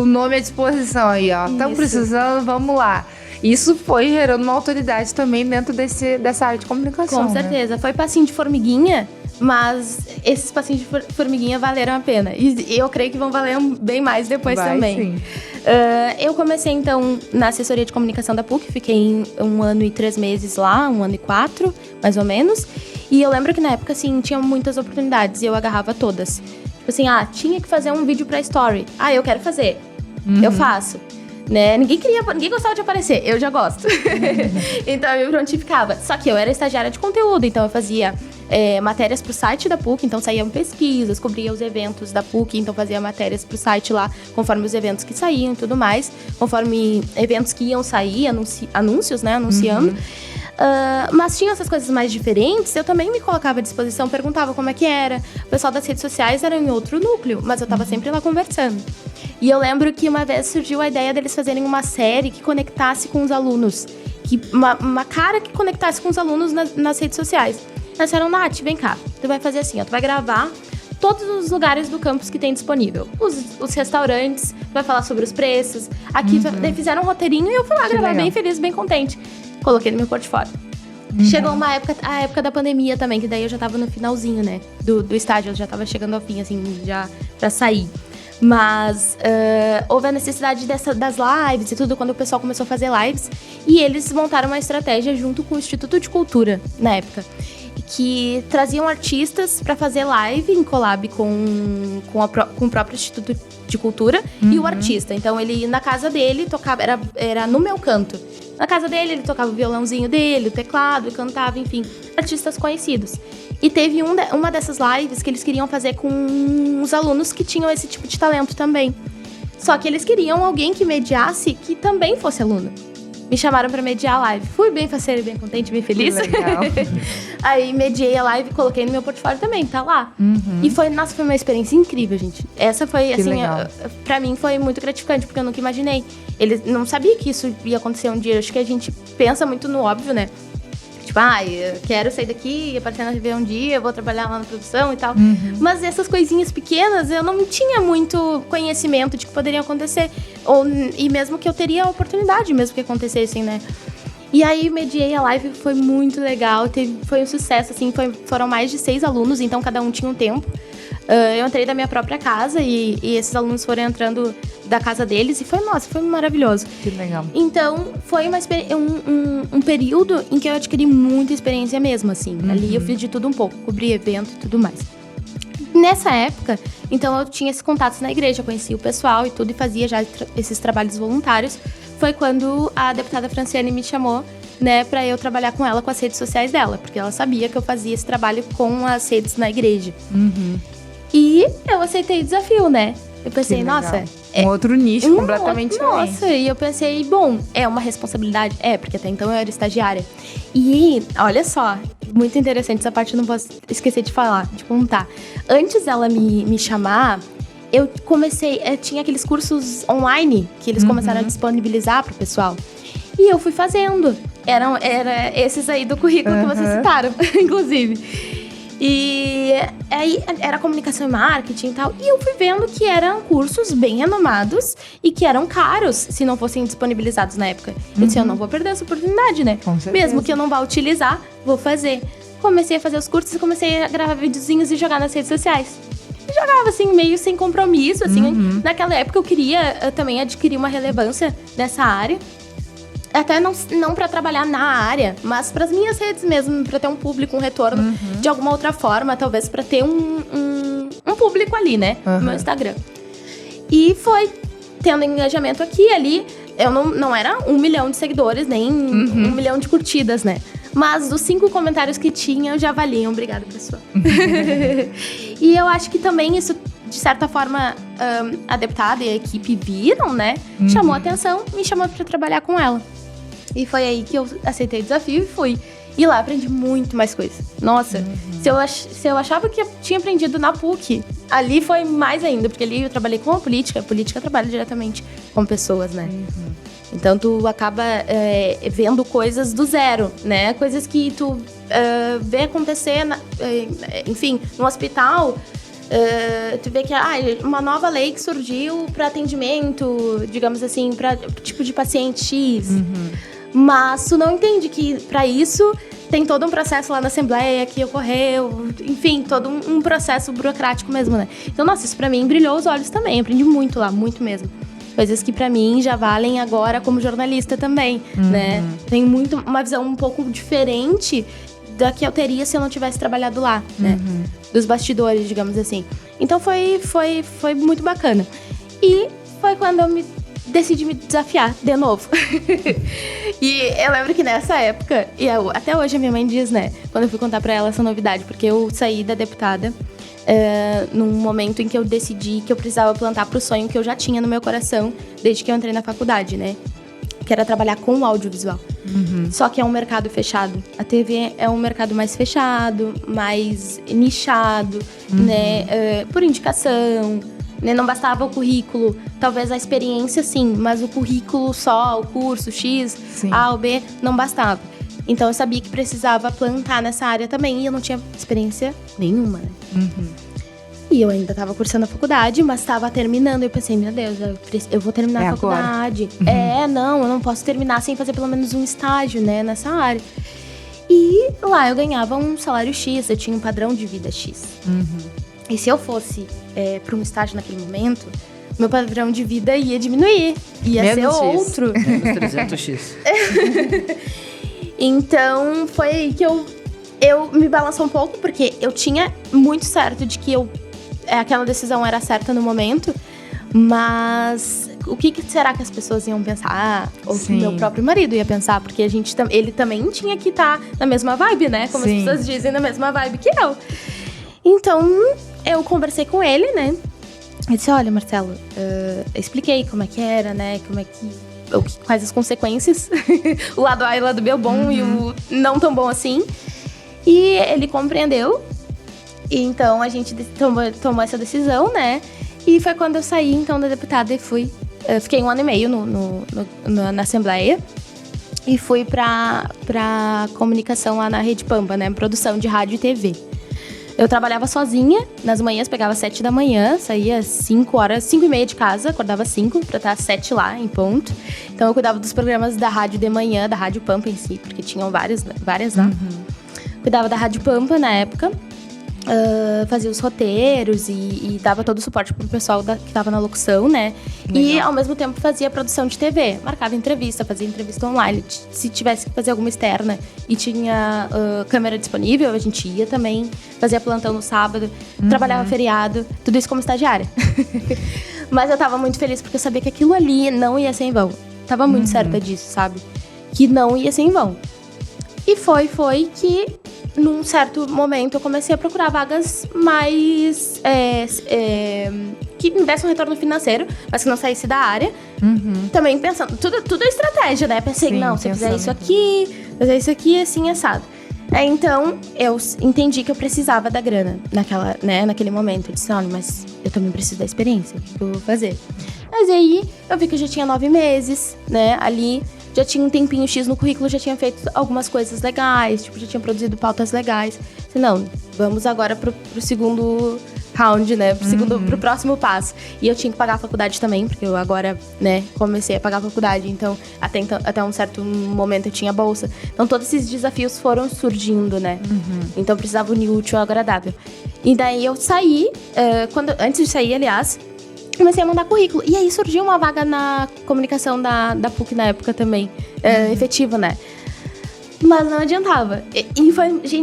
o nome à disposição aí, ó. Estamos precisando, vamos lá. Isso foi gerando uma autoridade também dentro dessa área de comunicação. Com certeza. Foi passinho de formiguinha, mas esses passinhos de formiguinha valeram a pena. E eu creio que vão valer bem mais depois também. Sim. Eu comecei, então, na assessoria de comunicação da PUC. Fiquei 1 ano e 3 meses lá, 1 ano e 4, mais ou menos. E eu lembro que na época, assim, tinha muitas oportunidades e eu agarrava todas. Tipo assim, tinha que fazer um vídeo pra story. Eu quero fazer. Eu faço. Né? Ninguém gostava de aparecer, eu já gosto. Então eu me prontificava. Só que eu era estagiária de conteúdo, então eu fazia matérias pro site da PUC, então saíam pesquisas, cobria os eventos da PUC, então fazia matérias pro site lá, conforme os eventos que saíam e tudo mais, conforme eventos que iam sair, anúncios, né, anunciando. Mas tinha essas coisas mais diferentes, eu também me colocava à disposição, perguntava como é que era. O pessoal das redes sociais era em outro núcleo, mas eu tava sempre lá conversando. E eu lembro que uma vez surgiu a ideia deles fazerem uma série que conectasse com os alunos. Uma cara que conectasse com os alunos nas redes sociais. Eles disseram, Nath, vem cá, tu vai fazer assim, tu vai gravar todos os lugares do campus que tem disponível. Os restaurantes, tu vai falar sobre os preços. Aqui, daí fizeram um roteirinho e eu fui lá gravar bem feliz, bem contente. Coloquei no meu portfólio. Chegou a época da pandemia também, que daí eu já tava no finalzinho, né, do estágio, eu já tava chegando ao fim, assim, já pra sair. Mas houve a necessidade das lives e tudo, quando o pessoal começou a fazer lives. E eles montaram uma estratégia junto com o Instituto de Cultura, na época. Que traziam artistas para fazer live em collab com o próprio Instituto de Cultura e o artista. Então, ele, na casa dele, tocava, era no meu canto. Na casa dele, ele tocava o violãozinho dele, o teclado, e cantava, enfim, artistas conhecidos. E teve uma dessas lives que eles queriam fazer com os alunos que tinham esse tipo de talento também. Só que eles queriam alguém que mediasse que também fosse aluno. Me chamaram pra mediar a live. Fui bem faceira, bem contente, bem feliz. Legal. Aí mediei a live e coloquei no meu portfólio também, tá lá. E foi uma experiência incrível, gente. Essa foi, Que assim, legal. pra mim foi muito gratificante, porque eu nunca imaginei. Ele não sabia que isso ia acontecer um dia. Acho que a gente pensa muito no óbvio, né? Tipo, eu quero sair daqui e aparecer na TV um dia, eu vou trabalhar lá na produção e tal. Mas essas coisinhas pequenas, eu não tinha muito conhecimento de que poderiam acontecer. E mesmo que eu teria a oportunidade, mesmo que acontecessem, né? E aí, mediei a live, foi muito legal. Foi um sucesso, assim. Foram mais de 6 alunos, então cada um tinha um tempo. Eu entrei da minha própria casa e esses alunos foram entrando da casa deles. E foi maravilhoso. Que legal. Então, foi um período em que eu adquiri muita experiência mesmo, assim. Ali eu fiz de tudo um pouco, cobri evento e tudo mais. Nessa época, então eu tinha esses contatos na igreja, conhecia o pessoal e tudo, e fazia já esses trabalhos voluntários. Foi quando a deputada Franciane me chamou, né, pra eu trabalhar com ela com as redes sociais dela, porque ela sabia que eu fazia esse trabalho com as redes na igreja. E eu aceitei o desafio, né? Eu pensei, nossa... Um outro nicho completamente diferente. Nossa, e eu pensei, bom, é uma responsabilidade? Porque até então eu era estagiária. E, olha só, muito interessante essa parte, eu não posso esquecer de falar, de contar. Antes dela me chamar, eu comecei, tinha aqueles cursos online que eles começaram a disponibilizar pro pessoal. E eu fui fazendo. Era esses aí do currículo que vocês citaram, inclusive. E aí era comunicação e marketing e tal. E eu fui vendo que eram cursos bem renomados e que eram caros se não fossem disponibilizados na época. Eu disse, eu não vou perder essa oportunidade, né? Com certeza. Mesmo que eu não vá utilizar, vou fazer. Comecei a fazer os cursos e comecei a gravar videozinhos e jogar nas redes sociais. E jogava, assim, meio sem compromisso, assim. Naquela época eu queria também adquirir uma relevância nessa área. Até não pra trabalhar na área, mas pras minhas redes mesmo, pra ter um público, um retorno de alguma outra forma, talvez pra ter um público ali, né? No meu Instagram. E foi tendo engajamento aqui e ali. Eu não era 1 milhão de seguidores, nem 1 milhão de curtidas, né? Mas dos 5 comentários que tinha, já valiam. Obrigada, pessoal. E eu acho que também isso, de certa forma, a deputada e a equipe viram, né? Chamou a atenção, me chamou pra trabalhar com ela. E foi aí que eu aceitei o desafio e fui. E lá aprendi muito mais coisas. Nossa, se eu achava que eu tinha aprendido na PUC, ali foi mais ainda. Porque ali eu trabalhei com a política trabalha diretamente com pessoas, né? Então, tu acaba vendo coisas do zero, né? Coisas que tu vê acontecer, enfim, no hospital. Tu vê que uma nova lei que surgiu para atendimento, digamos assim, para tipo de paciente X. Mas tu não entende que para isso tem todo um processo lá na Assembleia que ocorreu, enfim, todo um processo burocrático mesmo, né? Então, nossa, isso pra mim brilhou os olhos também, aprendi muito lá, muito mesmo. Coisas que pra mim já valem agora como jornalista também, né? Tem uma visão um pouco diferente da que eu teria se eu não tivesse trabalhado lá, né? Dos bastidores, digamos assim. Então foi muito bacana. E foi quando eu decidi me desafiar de novo. E eu lembro que nessa época, e até hoje a minha mãe diz, né? Quando eu fui contar pra ela essa novidade, porque eu saí da deputada num momento em que eu decidi que eu precisava plantar pro sonho que eu já tinha no meu coração desde que eu entrei na faculdade, né? Que era trabalhar com o audiovisual. Só que é um mercado fechado. A TV é um mercado mais fechado, mais nichado, né? Por indicação, né? Não bastava o currículo, talvez a experiência sim, mas o currículo só, o curso X, sim. A ou B, não bastava. Então eu sabia que precisava plantar nessa área também e eu não tinha experiência nenhuma, né? E eu ainda estava cursando a faculdade, mas estava terminando. Eu pensei, meu Deus, eu vou terminar a faculdade. Não, eu não posso terminar sem fazer pelo menos um estágio, né, nessa área. E lá eu ganhava um salário X, eu tinha um padrão de vida X. E se eu fosse para um estágio naquele momento, meu padrão de vida ia diminuir. Ia ser outro. Menos 300x. Então, foi aí que eu me balançou um pouco, porque eu tinha muito certo de que aquela decisão era certa no momento, mas o que será que as pessoas iam pensar? Ou que Sim. meu próprio marido ia pensar, porque ele também tinha que estar na mesma vibe, né? Como Sim. as pessoas dizem, na mesma vibe que eu. Então, eu conversei com ele, né? Eu disse, olha, Marcelo, expliquei como é que era, né? Quais as consequências. O lado A e o lado B, o bom e o não tão bom assim. E ele compreendeu. E então, a gente tomou essa decisão, né? E foi quando eu saí, então, da deputada e fui... fiquei 1 ano e meio na Assembleia. E fui pra comunicação lá na Rede Pampa, né? Produção de rádio e TV. Eu trabalhava sozinha, nas manhãs pegava 7 da manhã, saía 5h30 de casa, acordava 5 pra estar às 7 lá, em ponto. Então eu cuidava dos programas da rádio de manhã, da Rádio Pampa em si, porque tinham várias lá. Cuidava da Rádio Pampa na época, fazia os roteiros e dava todo o suporte pro pessoal que tava na locução, né? Legal. E ao mesmo tempo fazia produção de TV, marcava entrevista, fazia entrevista online. Se tivesse que fazer alguma externa e tinha câmera disponível, a gente ia também, fazia plantão no sábado, trabalhava feriado, tudo isso como estagiária. Mas eu tava muito feliz porque eu sabia que aquilo ali não ia ser em vão. Tava muito certa disso, sabe? Que não ia ser em vão. E foi que, num certo momento, eu comecei a procurar vagas mais... que me dessem um retorno financeiro, mas que não saísse da área. Também pensando... Tudo é estratégia, né? Pensei, Sim, se eu fizer pensando. isso aqui, assim, assado. Então, eu entendi que eu precisava da grana naquele momento. Eu disse, olha, mas eu também preciso da experiência. O que eu vou fazer? Mas aí, eu vi que eu já tinha 9 meses, né? Ali... Já tinha um tempinho X no currículo, já tinha feito algumas coisas legais, tipo, já tinha produzido pautas legais. Disse, não, vamos agora pro segundo round, né? Pro próximo passo. E eu tinha que pagar a faculdade também, porque eu agora, né, comecei a pagar a faculdade. Então, até um certo momento eu tinha bolsa. Então, todos esses desafios foram surgindo, né? Então, eu precisava unir o útil ao agradável. E daí, eu saí, antes de sair, aliás... Comecei a mandar currículo. E aí surgiu uma vaga na comunicação da PUC na época também. Efetiva, né? Mas não adiantava. E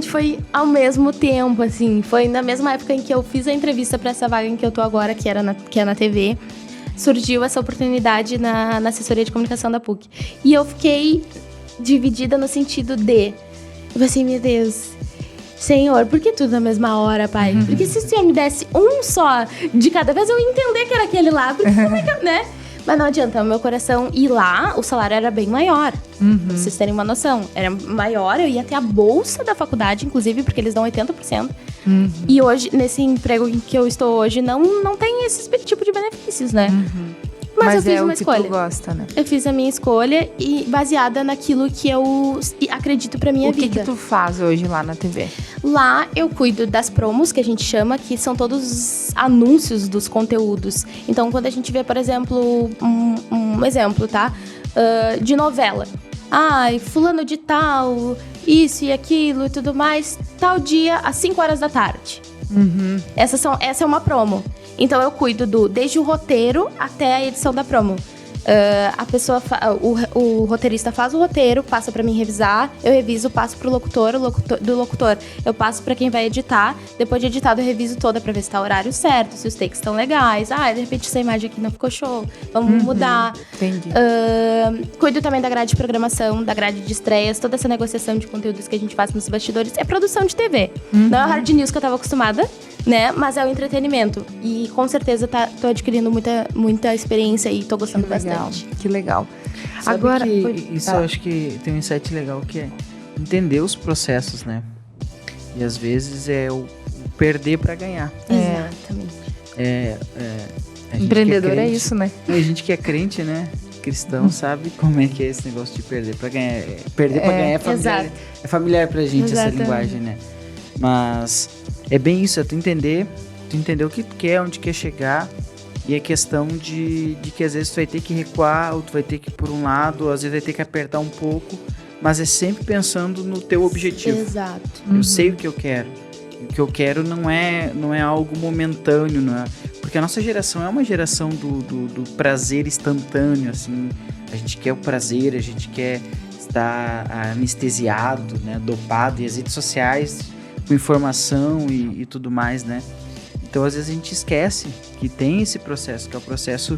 foi ao mesmo tempo, assim. Foi na mesma época em que eu fiz a entrevista pra essa vaga em que eu tô agora, que é na TV. Surgiu essa oportunidade na assessoria de comunicação da PUC. E eu fiquei dividida no sentido de... Eu pensei, meu Deus... Senhor, por que tudo na mesma hora, pai? Porque se o Senhor me desse um só de cada vez, eu ia entender que era aquele lá. Porque como é que, né? Mas não adianta, o meu coração ir lá, o salário era bem maior. Pra vocês terem uma noção. Era maior, eu ia ter a bolsa da faculdade, inclusive, porque eles dão 80%. E hoje, nesse emprego em que eu estou hoje, não tem esse tipo de benefícios, né? Mas eu fiz uma escolha. Que tu gosta, né? Eu fiz a minha escolha e baseada naquilo que eu acredito pra minha vida. O que tu faz hoje lá na TV? Lá eu cuido das promos, que a gente chama, que são todos os anúncios dos conteúdos. Então, quando a gente vê, por exemplo, um exemplo, tá? De novela. Ai, fulano de tal, isso e aquilo e tudo mais, tal dia, às 5 horas da tarde. Essa é uma promo. Então eu cuido desde o roteiro até a edição da promo. A pessoa, o roteirista faz o roteiro, passa pra mim revisar, eu reviso, passo pro locutor, do locutor eu passo pra quem vai editar, depois de editado eu reviso toda pra ver se tá o horário certo, se os takes estão legais, de repente essa imagem aqui não ficou show, vamos mudar. Entendi. Cuido também da grade de programação, da grade de estreias, toda essa negociação de conteúdos que a gente faz nos bastidores, é produção de TV. Não é a hard news que eu tava acostumada, né? Mas é o entretenimento. E com certeza tô adquirindo muita experiência e tô gostando bastante. Que legal. Sabe Agora, que isso eu acho que tem um insight legal que é entender os processos, né? E às vezes é o perder pra ganhar. Exatamente. A gente empreendedor que é crente, isso, né? A gente que é crente, né? Cristão sabe como é que é esse negócio de perder pra ganhar. Perder pra ganhar é familiar pra gente. Exatamente. Essa linguagem, né? Mas é bem isso, é tu entender o que tu quer, onde quer chegar. E é questão de que às vezes tu vai ter que recuar, ou tu vai ter que ir por um lado, ou às vezes vai ter que apertar um pouco, mas é sempre pensando no teu objetivo. Exato. Eu sei o que eu quero. O que eu quero não é algo momentâneo, não é? Porque a nossa geração é uma geração do prazer instantâneo, assim. A gente quer o prazer, a gente quer estar anestesiado, né, dopado, e as redes sociais com informação e tudo mais, né? Então, às vezes, a gente esquece que tem esse processo, que é o processo,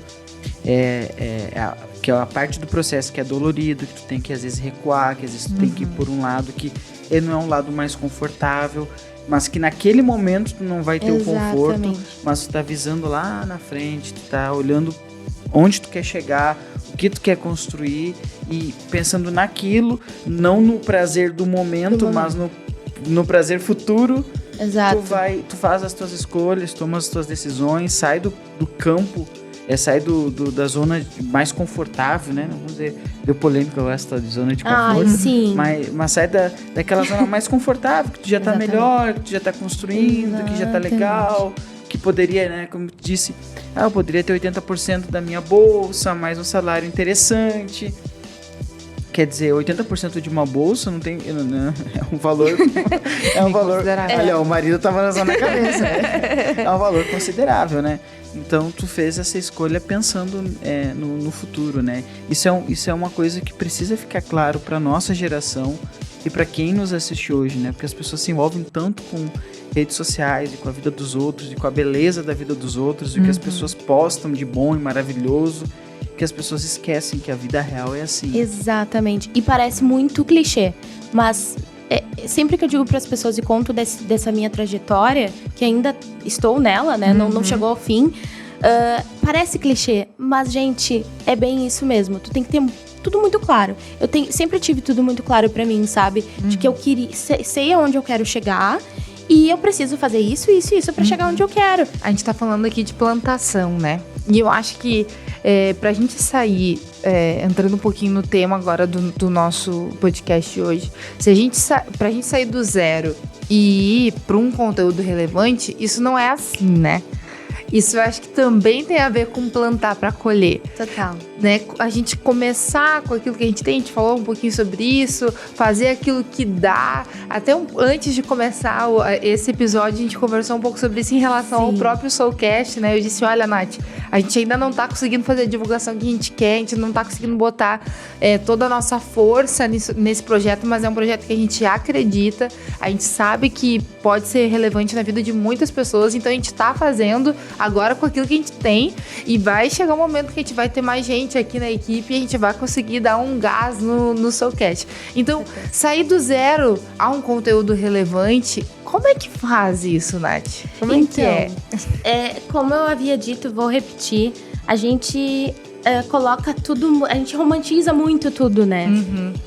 que é a parte do processo que é dolorido, que tu tem que, às vezes, recuar, que às vezes tu tem que ir por um lado que ele não é um lado mais confortável, mas que naquele momento tu não vai ter o conforto, mas tu tá visando lá na frente, tu tá olhando onde tu quer chegar, o que tu quer construir e pensando naquilo, não no prazer do momento, mas no prazer futuro. Exato. Tu faz as tuas escolhas, toma as tuas decisões, sai do campo, sai da zona mais confortável, né? Vamos dizer, deu polêmica essa de zona de conforto. Sim. Mas sai daquela zona mais confortável, que tu já tá melhor, que tu já tá construindo, que já tá legal, que poderia, né? Como tu disse, eu poderia ter 80% da minha bolsa, mais um salário interessante. Quer dizer, 80% de uma bolsa não tem... É um valor... É um valor... Olha, o marido tava na zona cabeça, né? É um valor considerável, né? Então, tu fez essa escolha pensando no futuro, né? Isso é uma coisa que precisa ficar claro pra nossa geração e pra quem nos assiste hoje, né? Porque as pessoas se envolvem tanto com redes sociais e com a vida dos outros e com a beleza da vida dos outros e o que as pessoas postam de bom e maravilhoso, que as pessoas esquecem que a vida real é assim. Exatamente. E parece muito clichê, mas sempre que eu digo para as pessoas e conto dessa minha trajetória, que ainda estou nela, né? Não chegou ao fim, parece clichê, mas, gente, é bem isso mesmo. Tu tem que ter tudo muito claro. Sempre tive tudo muito claro para mim, sabe? De que eu queria, sei aonde eu quero chegar. E eu preciso fazer isso pra chegar onde eu quero. A gente tá falando aqui de plantação, né? E eu acho que pra gente sair, entrando um pouquinho no tema agora do nosso podcast hoje, pra gente sair do zero e ir pra um conteúdo relevante, isso não é assim, né? Isso eu acho que também tem a ver com plantar para colher. Total. Né? A gente começar com aquilo que a gente falou um pouquinho sobre isso, fazer aquilo que dá. Até antes de começar esse episódio, a gente conversou um pouco sobre isso em relação ao próprio Soulcast, né? Eu disse, olha, Nath, a gente ainda não tá conseguindo fazer a divulgação que a gente quer, a gente não tá conseguindo botar toda a nossa força nesse projeto, mas é um projeto que a gente acredita, a gente sabe que pode ser relevante na vida de muitas pessoas, então a gente tá fazendo agora com aquilo que a gente tem e vai chegar um momento que a gente vai ter mais gente aqui na equipe e a gente vai conseguir dar um gás no Soulcast. Então, sair do zero a um conteúdo relevante, como é que faz isso, Nath? Como é que é? Como eu havia dito, vou repetir, a gente coloca tudo, a gente romantiza muito tudo, né?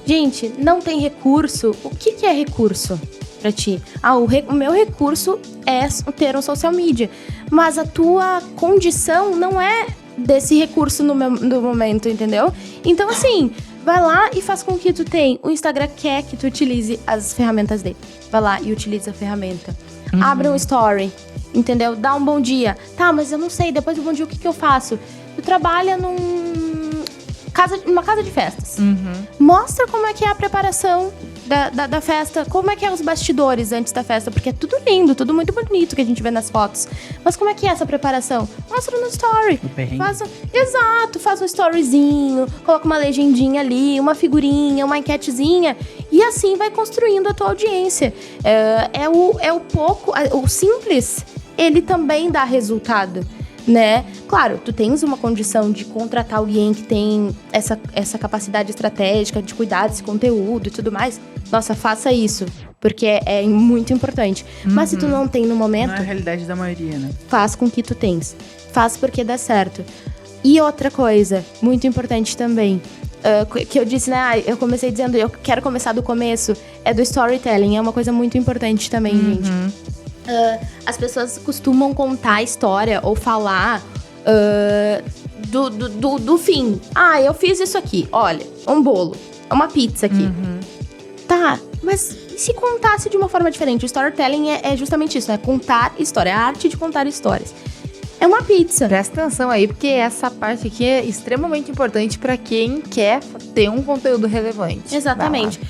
Gente, não tem recurso. O que é recurso pra ti? O meu recurso é ter um social media, mas a tua condição não é desse recurso no momento, entendeu? Então, assim, vai lá e faz com que tu tenha. O Instagram quer que tu utilize as ferramentas dele. Vai lá e utiliza a ferramenta. Abre um story, entendeu? Dá um bom dia. Tá, mas eu não sei, depois do bom dia o que eu faço? Tu trabalha numa casa de festas. Mostra como é que é a preparação da festa, como é que é os bastidores antes da festa, porque é tudo lindo, tudo muito bonito que a gente vê nas fotos. Mas como é que é essa preparação? Mostra no story. Faz um storyzinho, coloca uma legendinha ali, uma figurinha, uma enquetezinha, e assim vai construindo a tua audiência. O simples, ele também dá resultado, né? Claro, tu tens uma condição de contratar alguém que tem essa capacidade estratégica de cuidar desse conteúdo e tudo mais. Nossa, faça isso, porque é muito importante. Mas se tu não tem no momento... Não é a realidade da maioria, né? Faz com que tu tens. Faz porque dá certo. E outra coisa, muito importante também, que eu disse, né? Eu comecei dizendo, eu quero começar do começo, é do storytelling. É uma coisa muito importante também, gente. As pessoas costumam contar a história ou falar do fim. Eu fiz isso aqui. Olha, um bolo, uma pizza aqui. Tá, mas e se contasse de uma forma diferente? O storytelling é justamente isso, é contar história, é a arte de contar histórias. É uma pizza. Presta atenção aí, porque essa parte aqui é extremamente importante para quem quer ter um conteúdo relevante. Exatamente.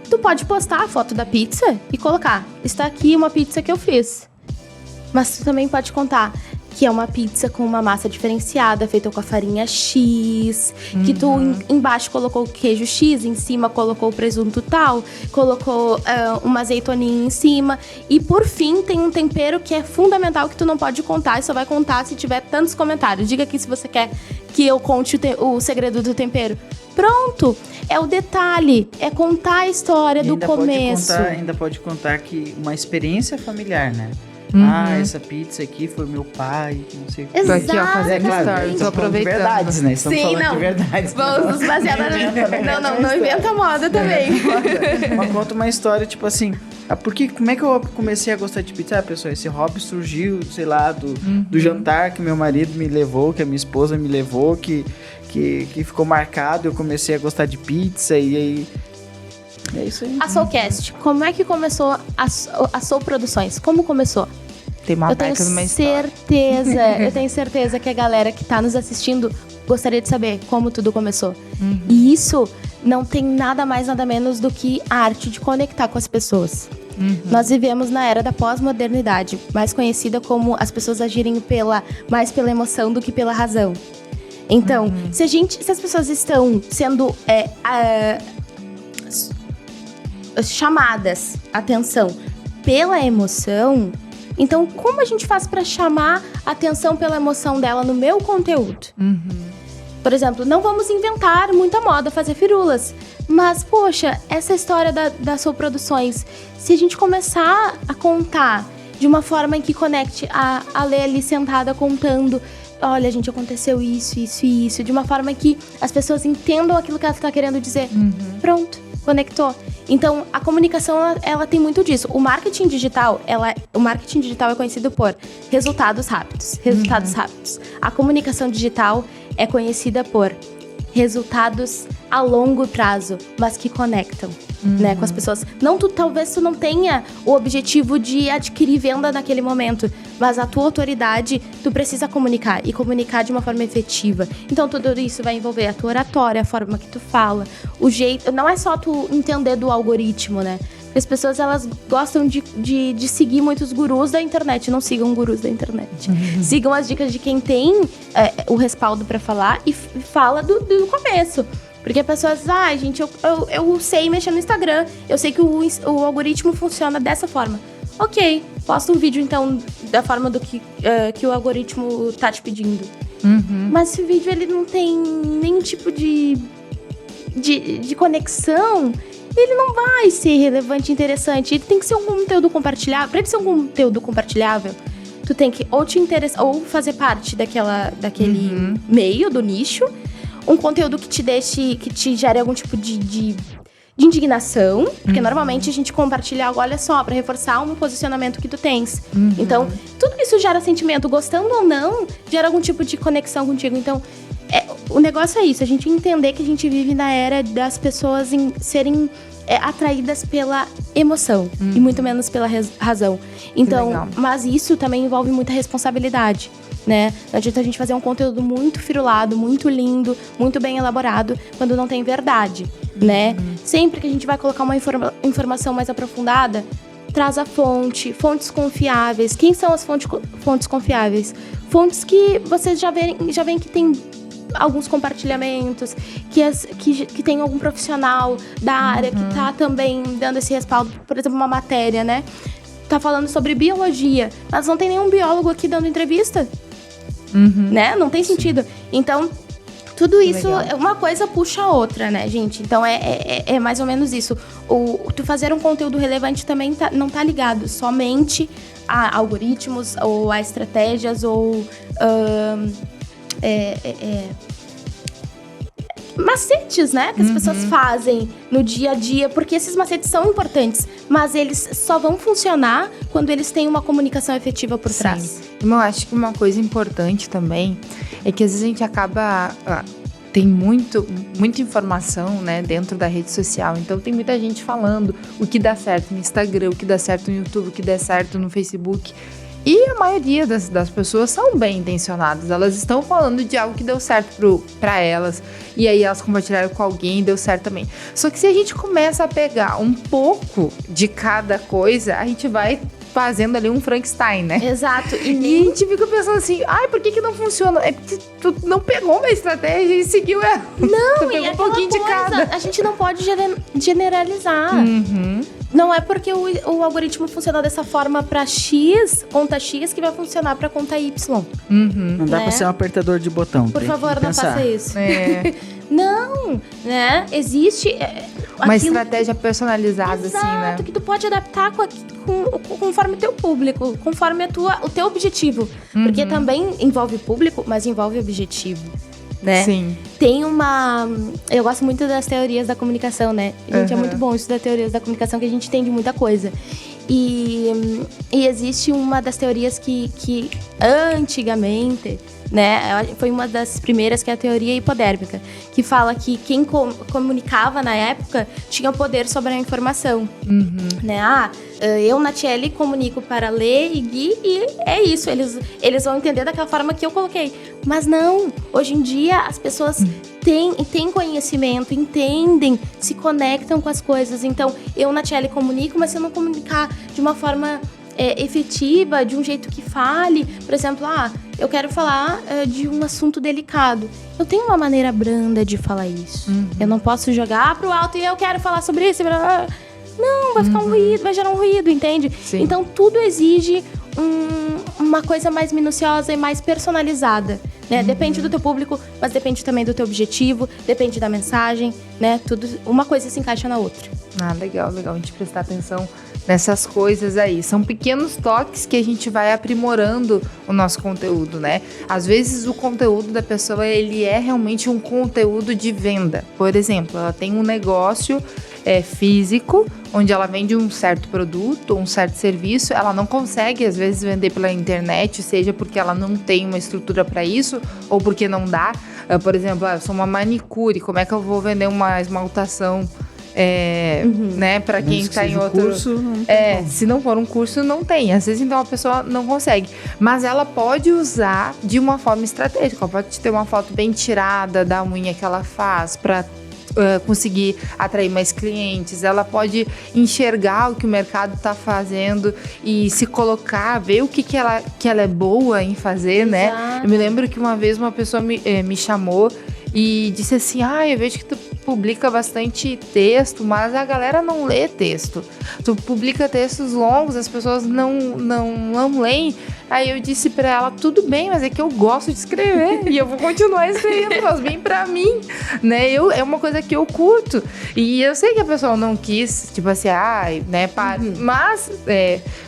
Tu pode postar a foto da pizza e colocar, está aqui uma pizza que eu fiz. Mas tu também pode contar que é uma pizza com uma massa diferenciada, feita com a farinha X, que tu embaixo colocou o queijo X, em cima colocou o presunto tal, colocou uma azeitoninha em cima. E por fim, tem um tempero que é fundamental, que tu não pode contar, e só vai contar se tiver tantos comentários. Diga aqui se você quer que eu conte o segredo do tempero. Pronto! É o detalhe, é contar a história do começo. Ainda pode contar que uma experiência familiar, né? Essa pizza aqui foi meu pai, que não sei o que. Exato. Tô aqui, ó, fazendo story, tô aproveitando. Verdades, né? Estamos falando de verdades. Vamos nos basear não inventa moda também. Mas conta uma história, tipo assim, como é que eu comecei a gostar de pizza? Pessoal, esse hobby surgiu, sei lá, do jantar que meu marido me levou, que a minha esposa me levou, que ficou marcado, eu comecei a gostar de pizza e aí... É isso aí. A Soulcast, como é que começou a Soul Produções? Como começou? Tem uma baita de uma história. Eu tenho certeza que a galera que tá nos assistindo gostaria de saber como tudo começou. E isso não tem nada mais, nada menos do que a arte de conectar com as pessoas. Nós vivemos na era da pós-modernidade, mais conhecida como as pessoas agirem mais pela emoção do que pela razão. Então, se as pessoas estão sendo chamadas atenção pela emoção, então como a gente faz para chamar a atenção pela emoção dela no meu conteúdo? Por exemplo, não vamos inventar muita moda, fazer firulas, mas poxa, essa história da Soul Produções, se a gente começar a contar de uma forma em que conecte a Lê ali sentada contando, olha, gente, aconteceu isso, isso e isso, de uma forma que as pessoas entendam aquilo que ela está querendo dizer. Pronto, conectou. Então, a comunicação, ela tem muito disso. O marketing digital é conhecido por resultados rápidos. A comunicação digital é conhecida por resultados a longo prazo, mas que conectam, né, com as pessoas. Talvez tu não tenha o objetivo de adquirir venda naquele momento, mas a tua autoridade, tu precisa comunicar, e comunicar de uma forma efetiva. Então, tudo isso vai envolver a tua oratória, a forma que tu fala, o jeito... Não é só tu entender do algoritmo, né? Porque as pessoas, elas gostam de seguir muitos gurus da internet. Não sigam gurus da internet. Sigam as dicas de quem tem o respaldo pra falar e fala do começo. Porque as pessoas dizem, gente, eu sei mexer no Instagram, eu sei que o algoritmo funciona dessa forma. Ok, posta um vídeo, então, da forma do que o algoritmo tá te pedindo. Mas se o vídeo, ele não tem nenhum tipo de conexão, ele não vai ser relevante e interessante. Ele tem que ser um conteúdo compartilhável. Pra ele ser um conteúdo compartilhável, tu tem que ou te interessar, ou fazer parte daquele meio, do nicho. Um conteúdo que te gere algum tipo de indignação. Porque normalmente a gente compartilha algo, olha só, pra reforçar um posicionamento que tu tens. Então, tudo isso gera sentimento, gostando ou não, gera algum tipo de conexão contigo. Então, o negócio é isso, a gente entender que a gente vive na era das pessoas serem atraídas pela emoção e muito menos pela razão. Então, mas isso também envolve muita responsabilidade, né? Não adianta a gente fazer um conteúdo muito firulado, muito lindo, muito bem elaborado, quando não tem verdade, né? Sempre que a gente vai colocar uma informação mais aprofundada, traz a fontes confiáveis. Quem são as fontes confiáveis? Fontes que vocês já veem que tem alguns compartilhamentos, que tem algum profissional da área que tá também dando esse respaldo. Por exemplo, uma matéria, né? Tá falando sobre biologia, mas não tem nenhum biólogo aqui dando entrevista, né? Não tem sentido. Então, tudo isso, uma coisa puxa a outra, né, gente? Então, é mais ou menos isso. Tu fazer um conteúdo relevante também não tá ligado somente a algoritmos, ou a estratégias, ou... macetes, né? Que as pessoas fazem no dia a dia, porque esses macetes são importantes, mas eles só vão funcionar quando eles têm uma comunicação efetiva por trás. Eu acho que uma coisa importante também é que às vezes a gente acaba... tem muita informação, né, dentro da rede social. Então tem muita gente falando o que dá certo no Instagram, o que dá certo no YouTube, o que dá certo no Facebook. E a maioria das pessoas são bem intencionadas. Elas estão falando de algo que deu certo pra elas. E aí elas compartilharam com alguém e deu certo também. Só que se a gente começa a pegar um pouco de cada coisa, a gente vai fazendo ali um Frankenstein, né? Exato. E a gente fica pensando assim, ai, por que não funciona? É porque tu não pegou uma estratégia e seguiu ela. Não, tu pegou um pouquinho de cada. A gente não pode generalizar. Uhum. Não é porque o algoritmo funciona dessa forma pra X, conta X, que vai funcionar pra conta Y. Uhum. Não dá Né? pra ser um apertador de botão. Por tem favor, que não pensar. faça isso. É. Não, né? Existe... Uma aquilo- estratégia personalizada, Exato, assim, né? que tu pode adaptar conforme o teu público, conforme o teu objetivo. Porque também envolve público, mas envolve objetivo, né? Sim. Tem uma... Eu gosto muito das teorias da comunicação, né? Gente, é Uhum. muito bom estudar teorias da comunicação, que a gente entende muita coisa. E existe uma das teorias que antigamente, né? Foi uma das primeiras, que é a teoria hipodérmica, que fala que quem comunicava na época tinha poder sobre a informação. Né? Eu, Natiele, comunico para Lê e Gui e é isso. Eles vão entender daquela forma que eu coloquei. Mas não, hoje em dia as pessoas têm conhecimento, entendem, se conectam com as coisas. Então, eu, Natiele, comunico, mas se eu não comunicar de uma forma efetiva, de um jeito que fale, por exemplo, eu quero falar de um assunto delicado. Eu tenho uma maneira branda de falar isso. Eu não posso jogar pro alto e eu quero falar sobre isso. Não, vai ficar um ruído, vai gerar um ruído, entende? Sim. Então, tudo exige uma coisa mais minuciosa e mais personalizada, né? Depende do teu público, mas depende também do teu objetivo, depende da mensagem, né? Tudo, uma coisa se encaixa na outra. Legal a gente prestar atenção nessas coisas aí. São pequenos toques que a gente vai aprimorando o nosso conteúdo, né? Às vezes o conteúdo da pessoa, ele é realmente um conteúdo de venda. Por exemplo, ela tem um negócio físico, onde ela vende um certo produto, um certo serviço, ela não consegue, às vezes, vender pela internet, seja porque ela não tem uma estrutura para isso, ou porque não dá. Por exemplo, eu sou uma manicure, como é que eu vou vender uma esmaltação, né, para quem está em outro... curso, não tem como. Se não for um curso, não tem. Às vezes, então, a pessoa não consegue. Mas ela pode usar de uma forma estratégica. Ela pode ter uma foto bem tirada da unha que ela faz para conseguir atrair mais clientes. Ela pode enxergar o que o mercado está fazendo e se colocar, ver o que ela é boa em fazer, né? Eu me lembro que uma vez uma pessoa me chamou e disse assim, eu vejo que tu publica bastante texto, mas a galera não lê texto. Tu publica textos longos, as pessoas não leem. Aí eu disse pra ela, tudo bem, mas é que eu gosto de escrever e eu vou continuar escrevendo, faz bem pra mim, né? É uma coisa que eu curto. E eu sei que a pessoa não quis, tipo assim, né, para. Mas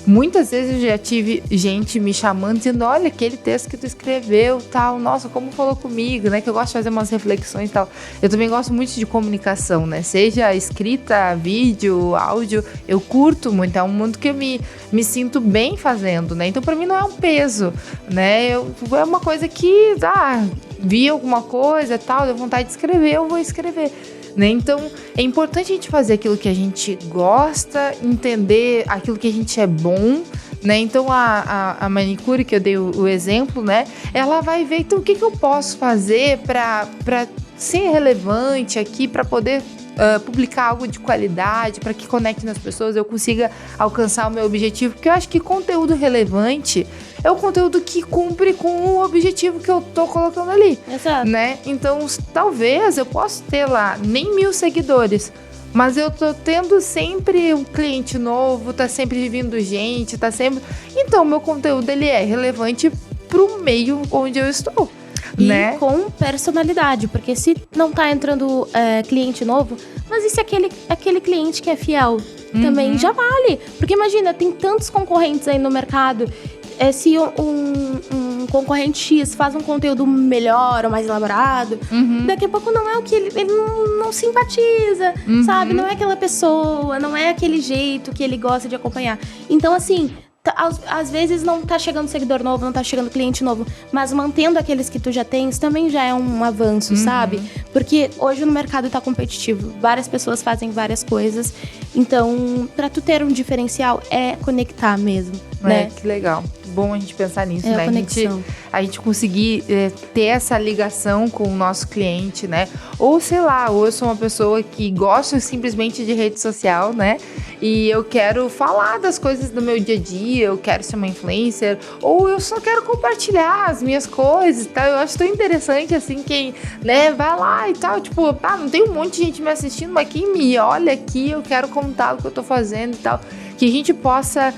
muitas vezes eu já tive gente me chamando, dizendo, olha, aquele texto que tu escreveu, tal, nossa, como falou comigo, né? Que eu gosto de fazer umas reflexões e tal. Eu também gosto muito de comunicação, né? Seja escrita, vídeo, áudio, eu curto muito, é um mundo que eu me sinto bem fazendo, né? Então, pra mim, não é um peso, né? É uma coisa que, vi alguma coisa e tal, deu vontade de escrever, eu vou escrever, né? Então, é importante a gente fazer aquilo que a gente gosta, entender aquilo que a gente é bom, né? Então, a manicure, que eu dei o exemplo, né? Ela vai ver, então, o que eu posso fazer para ser relevante aqui, para poder publicar algo de qualidade, para que conecte nas pessoas, eu consiga alcançar o meu objetivo, porque eu acho que conteúdo relevante é o conteúdo que cumpre com o objetivo que eu tô colocando ali. Exato. Né? Então, talvez eu possa ter lá nem 1000 seguidores, mas eu tô tendo sempre um cliente novo, tá sempre vindo gente, tá sempre... Então, meu conteúdo, ele é relevante pro meio onde eu estou. E né? com personalidade, porque se não tá entrando cliente novo, mas e se aquele cliente que é fiel também já vale? Porque imagina, tem tantos concorrentes aí no mercado. Se um concorrente X faz um conteúdo melhor ou mais elaborado, daqui a pouco não é o que ele não simpatiza, sabe? Não é aquela pessoa, não é aquele jeito que ele gosta de acompanhar. Então, assim, às vezes não tá chegando seguidor novo, não tá chegando cliente novo, mas mantendo aqueles que tu já tens também já é um avanço, sabe? Porque hoje no mercado tá competitivo, várias pessoas fazem várias coisas, então pra tu ter um diferencial é conectar mesmo, né? Que legal. bom a gente pensar nisso, É né? a conexão. A gente conseguir ter essa ligação com o nosso cliente, né? Ou sei lá, ou eu sou uma pessoa que gosta simplesmente de rede social, né? E eu quero falar das coisas do meu dia a dia, eu quero ser uma influencer, ou eu só quero compartilhar as minhas coisas e tal. Eu acho tão interessante, assim, quem, né, vai lá e tal, tipo, não tem um monte de gente me assistindo, mas quem me olha aqui, eu quero contar o que eu tô fazendo e tal. Que a gente possa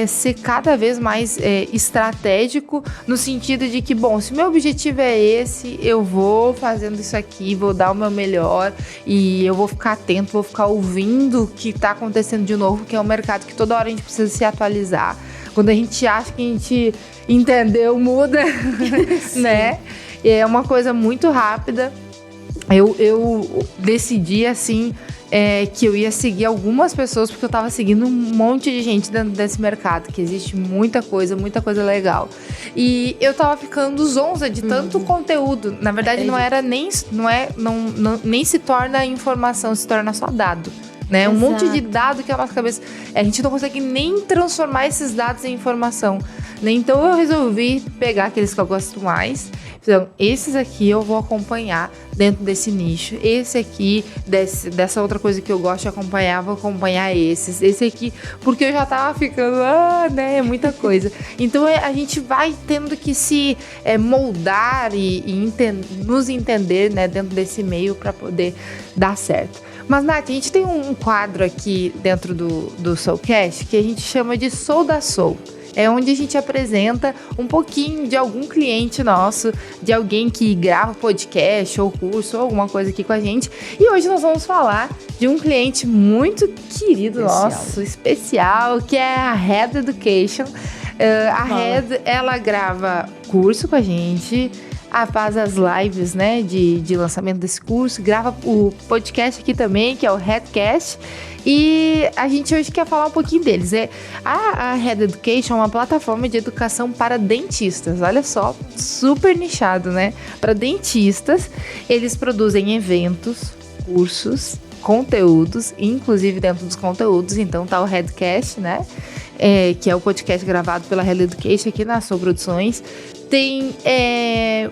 ser cada vez mais estratégico no sentido de que, bom, se meu objetivo é esse, eu vou fazendo isso aqui, vou dar o meu melhor e eu vou ficar atento, vou ficar ouvindo o que está acontecendo de novo, que é um mercado que toda hora a gente precisa se atualizar. Quando a gente acha que a gente entendeu, muda, né? É uma coisa muito rápida. Eu decidi, assim, que eu ia seguir algumas pessoas, porque eu tava seguindo um monte de gente dentro desse mercado, que existe muita coisa legal. E eu tava ficando zonza de tanto conteúdo. Na verdade, nem se torna informação, se torna só dado. Né? Um monte de dado que a nossa cabeça... A gente não consegue nem transformar esses dados em informação. Né? Então, eu resolvi pegar aqueles que eu gosto mais. Então, esses aqui eu vou acompanhar dentro desse nicho. Esse aqui, dessa outra coisa que eu gosto de acompanhar, vou acompanhar esses. Esse aqui, porque eu já tava ficando... né? É muita coisa. Então, a gente vai tendo que se moldar e nos entender, né? Dentro desse meio para poder dar certo. Mas, Nath, a gente tem um quadro aqui dentro do Soulcast que a gente chama de Soul da Soul. É onde a gente apresenta um pouquinho de algum cliente nosso, de alguém que grava podcast ou curso ou alguma coisa aqui com a gente. E hoje nós vamos falar de um cliente muito querido nosso, especial, que é a Head Education. A Head, ela grava curso com a gente, faz as lives, né, de lançamento desse curso, grava o podcast aqui também, que é o Headcast, e a gente hoje quer falar um pouquinho deles. A Head Education é uma plataforma de educação para dentistas, olha só, super nichado, né, para dentistas. Eles produzem eventos, cursos, conteúdos, inclusive dentro dos conteúdos, então tá o Headcast, né, que é o podcast gravado pela Head Education aqui na Soul Produções. Tem,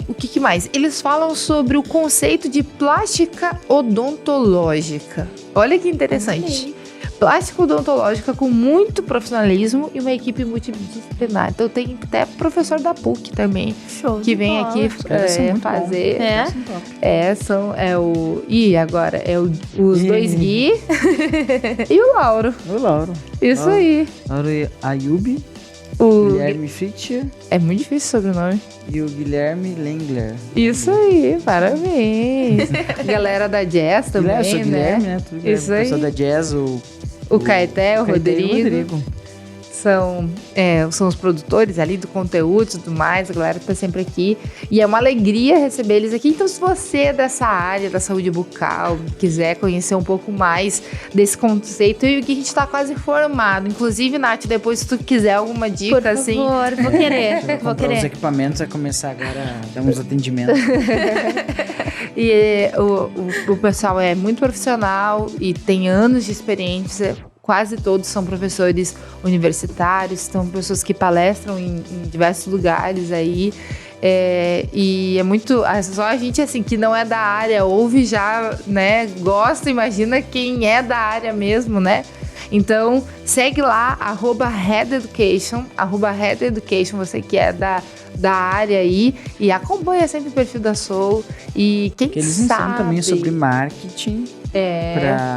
o que mais? Eles falam sobre o conceito de plástica odontológica. Olha que interessante. Okay. Plástica odontológica com muito profissionalismo e uma equipe multidisciplinar. Então tem até professor da PUC também. Show que vem aqui fazer. E agora os dois Gui e o Lauro. Isso aí. Lauro Ayubi. O Guilherme Fitcher. É muito difícil o sobrenome. E o Guilherme Lengler. Isso aí, parabéns. Galera da Jazz também, né? Guilherme, né? Isso aí. O pessoal da Jazz, o Caeté, o Rodrigo. São os produtores ali do conteúdo e tudo mais, a galera tá sempre aqui. E é uma alegria receber eles aqui. Então, se você é dessa área da saúde bucal, quiser conhecer um pouco mais desse conceito, e o que a gente tá quase formado. Inclusive, Nath, depois se tu quiser alguma dica, por favor, vou querer. Vou querer. Os equipamentos, vai começar agora a dar uns atendimentos. E o pessoal é muito profissional e tem anos de experiência. Quase todos são professores universitários, são pessoas que palestram em diversos lugares aí. E é muito... Só a gente, assim, que não é da área, ouve já, né? Gosta, imagina quem é da área mesmo, né? Então, segue lá, @headeducation, @headeducation, você que é da área aí, e acompanha sempre o perfil da Soul. E quem eles sabe... ensinam também sobre marketing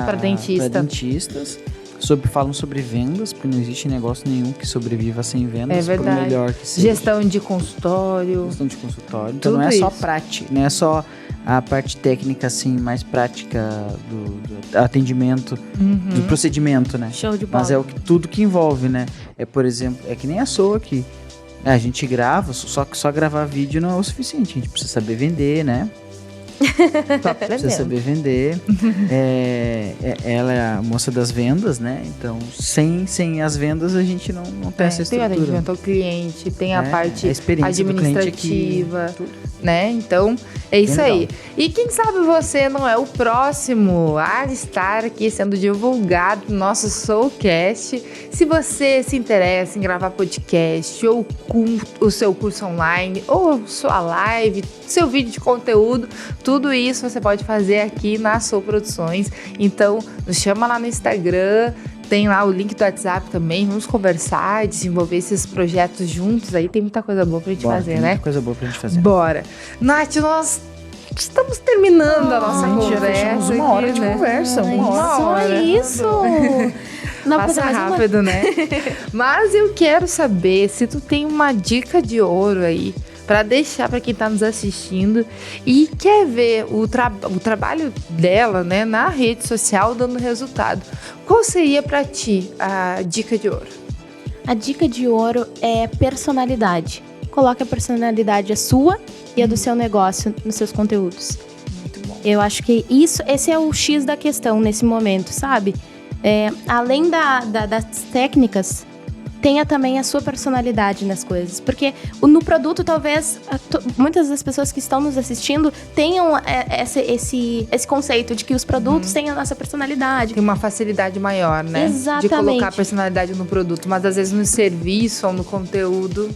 para dentistas. Falam sobre vendas, porque não existe negócio nenhum que sobreviva sem vendas. É verdade. Por melhor que seja. Gestão de consultório. Então não é só prática, não é só a parte técnica, assim, mais prática do atendimento, do procedimento, né? Show de bola. Mas é tudo que envolve, né? Por exemplo, é que nem a Soul aqui. A gente grava, só que só gravar vídeo não é o suficiente. A gente precisa saber vender, né? Tô aprendendo. Precisa saber vender. Ela é a moça das vendas, né? Então, sem as vendas, a gente não tem essa Tem o estrutura. atendimento ao cliente, tem a parte a experiência do cliente administrativa, aqui, tudo. né? Então, é isso Bem aí. legal. E quem sabe você não é o próximo a estar aqui sendo divulgado no nosso Soulcast. Se você se interessa em gravar podcast, ou o seu curso online, ou sua live, seu vídeo de conteúdo, tudo isso você pode fazer aqui na Soul Produções. Então, nos chama lá no Instagram, tem lá o link do WhatsApp também, vamos conversar, desenvolver esses projetos juntos aí, tem muita coisa boa pra gente fazer, tem né? muita coisa boa pra gente fazer. Bora. Nath, nós estamos terminando a nossa gente, já conversa. fechamos uma hora de né? conversa, uma hora. Só isso. Não, Passa mais uma. rápido, né? Mas eu quero saber se tu tem uma dica de ouro aí para deixar para quem tá nos assistindo e quer ver o trabalho dela, né, na rede social dando resultado. Qual seria para ti a dica de ouro? A dica de ouro é personalidade. Coloque a personalidade a sua e a do seu negócio nos seus conteúdos. Muito bom. Eu acho que esse é o X da questão nesse momento, sabe? Além das técnicas, tenha também a sua personalidade nas coisas. Porque no produto, talvez, muitas das pessoas que estão nos assistindo tenham esse conceito de que os produtos têm a nossa personalidade. Tem uma facilidade maior, né? Exatamente. De colocar a personalidade no produto, mas às vezes no serviço ou no conteúdo.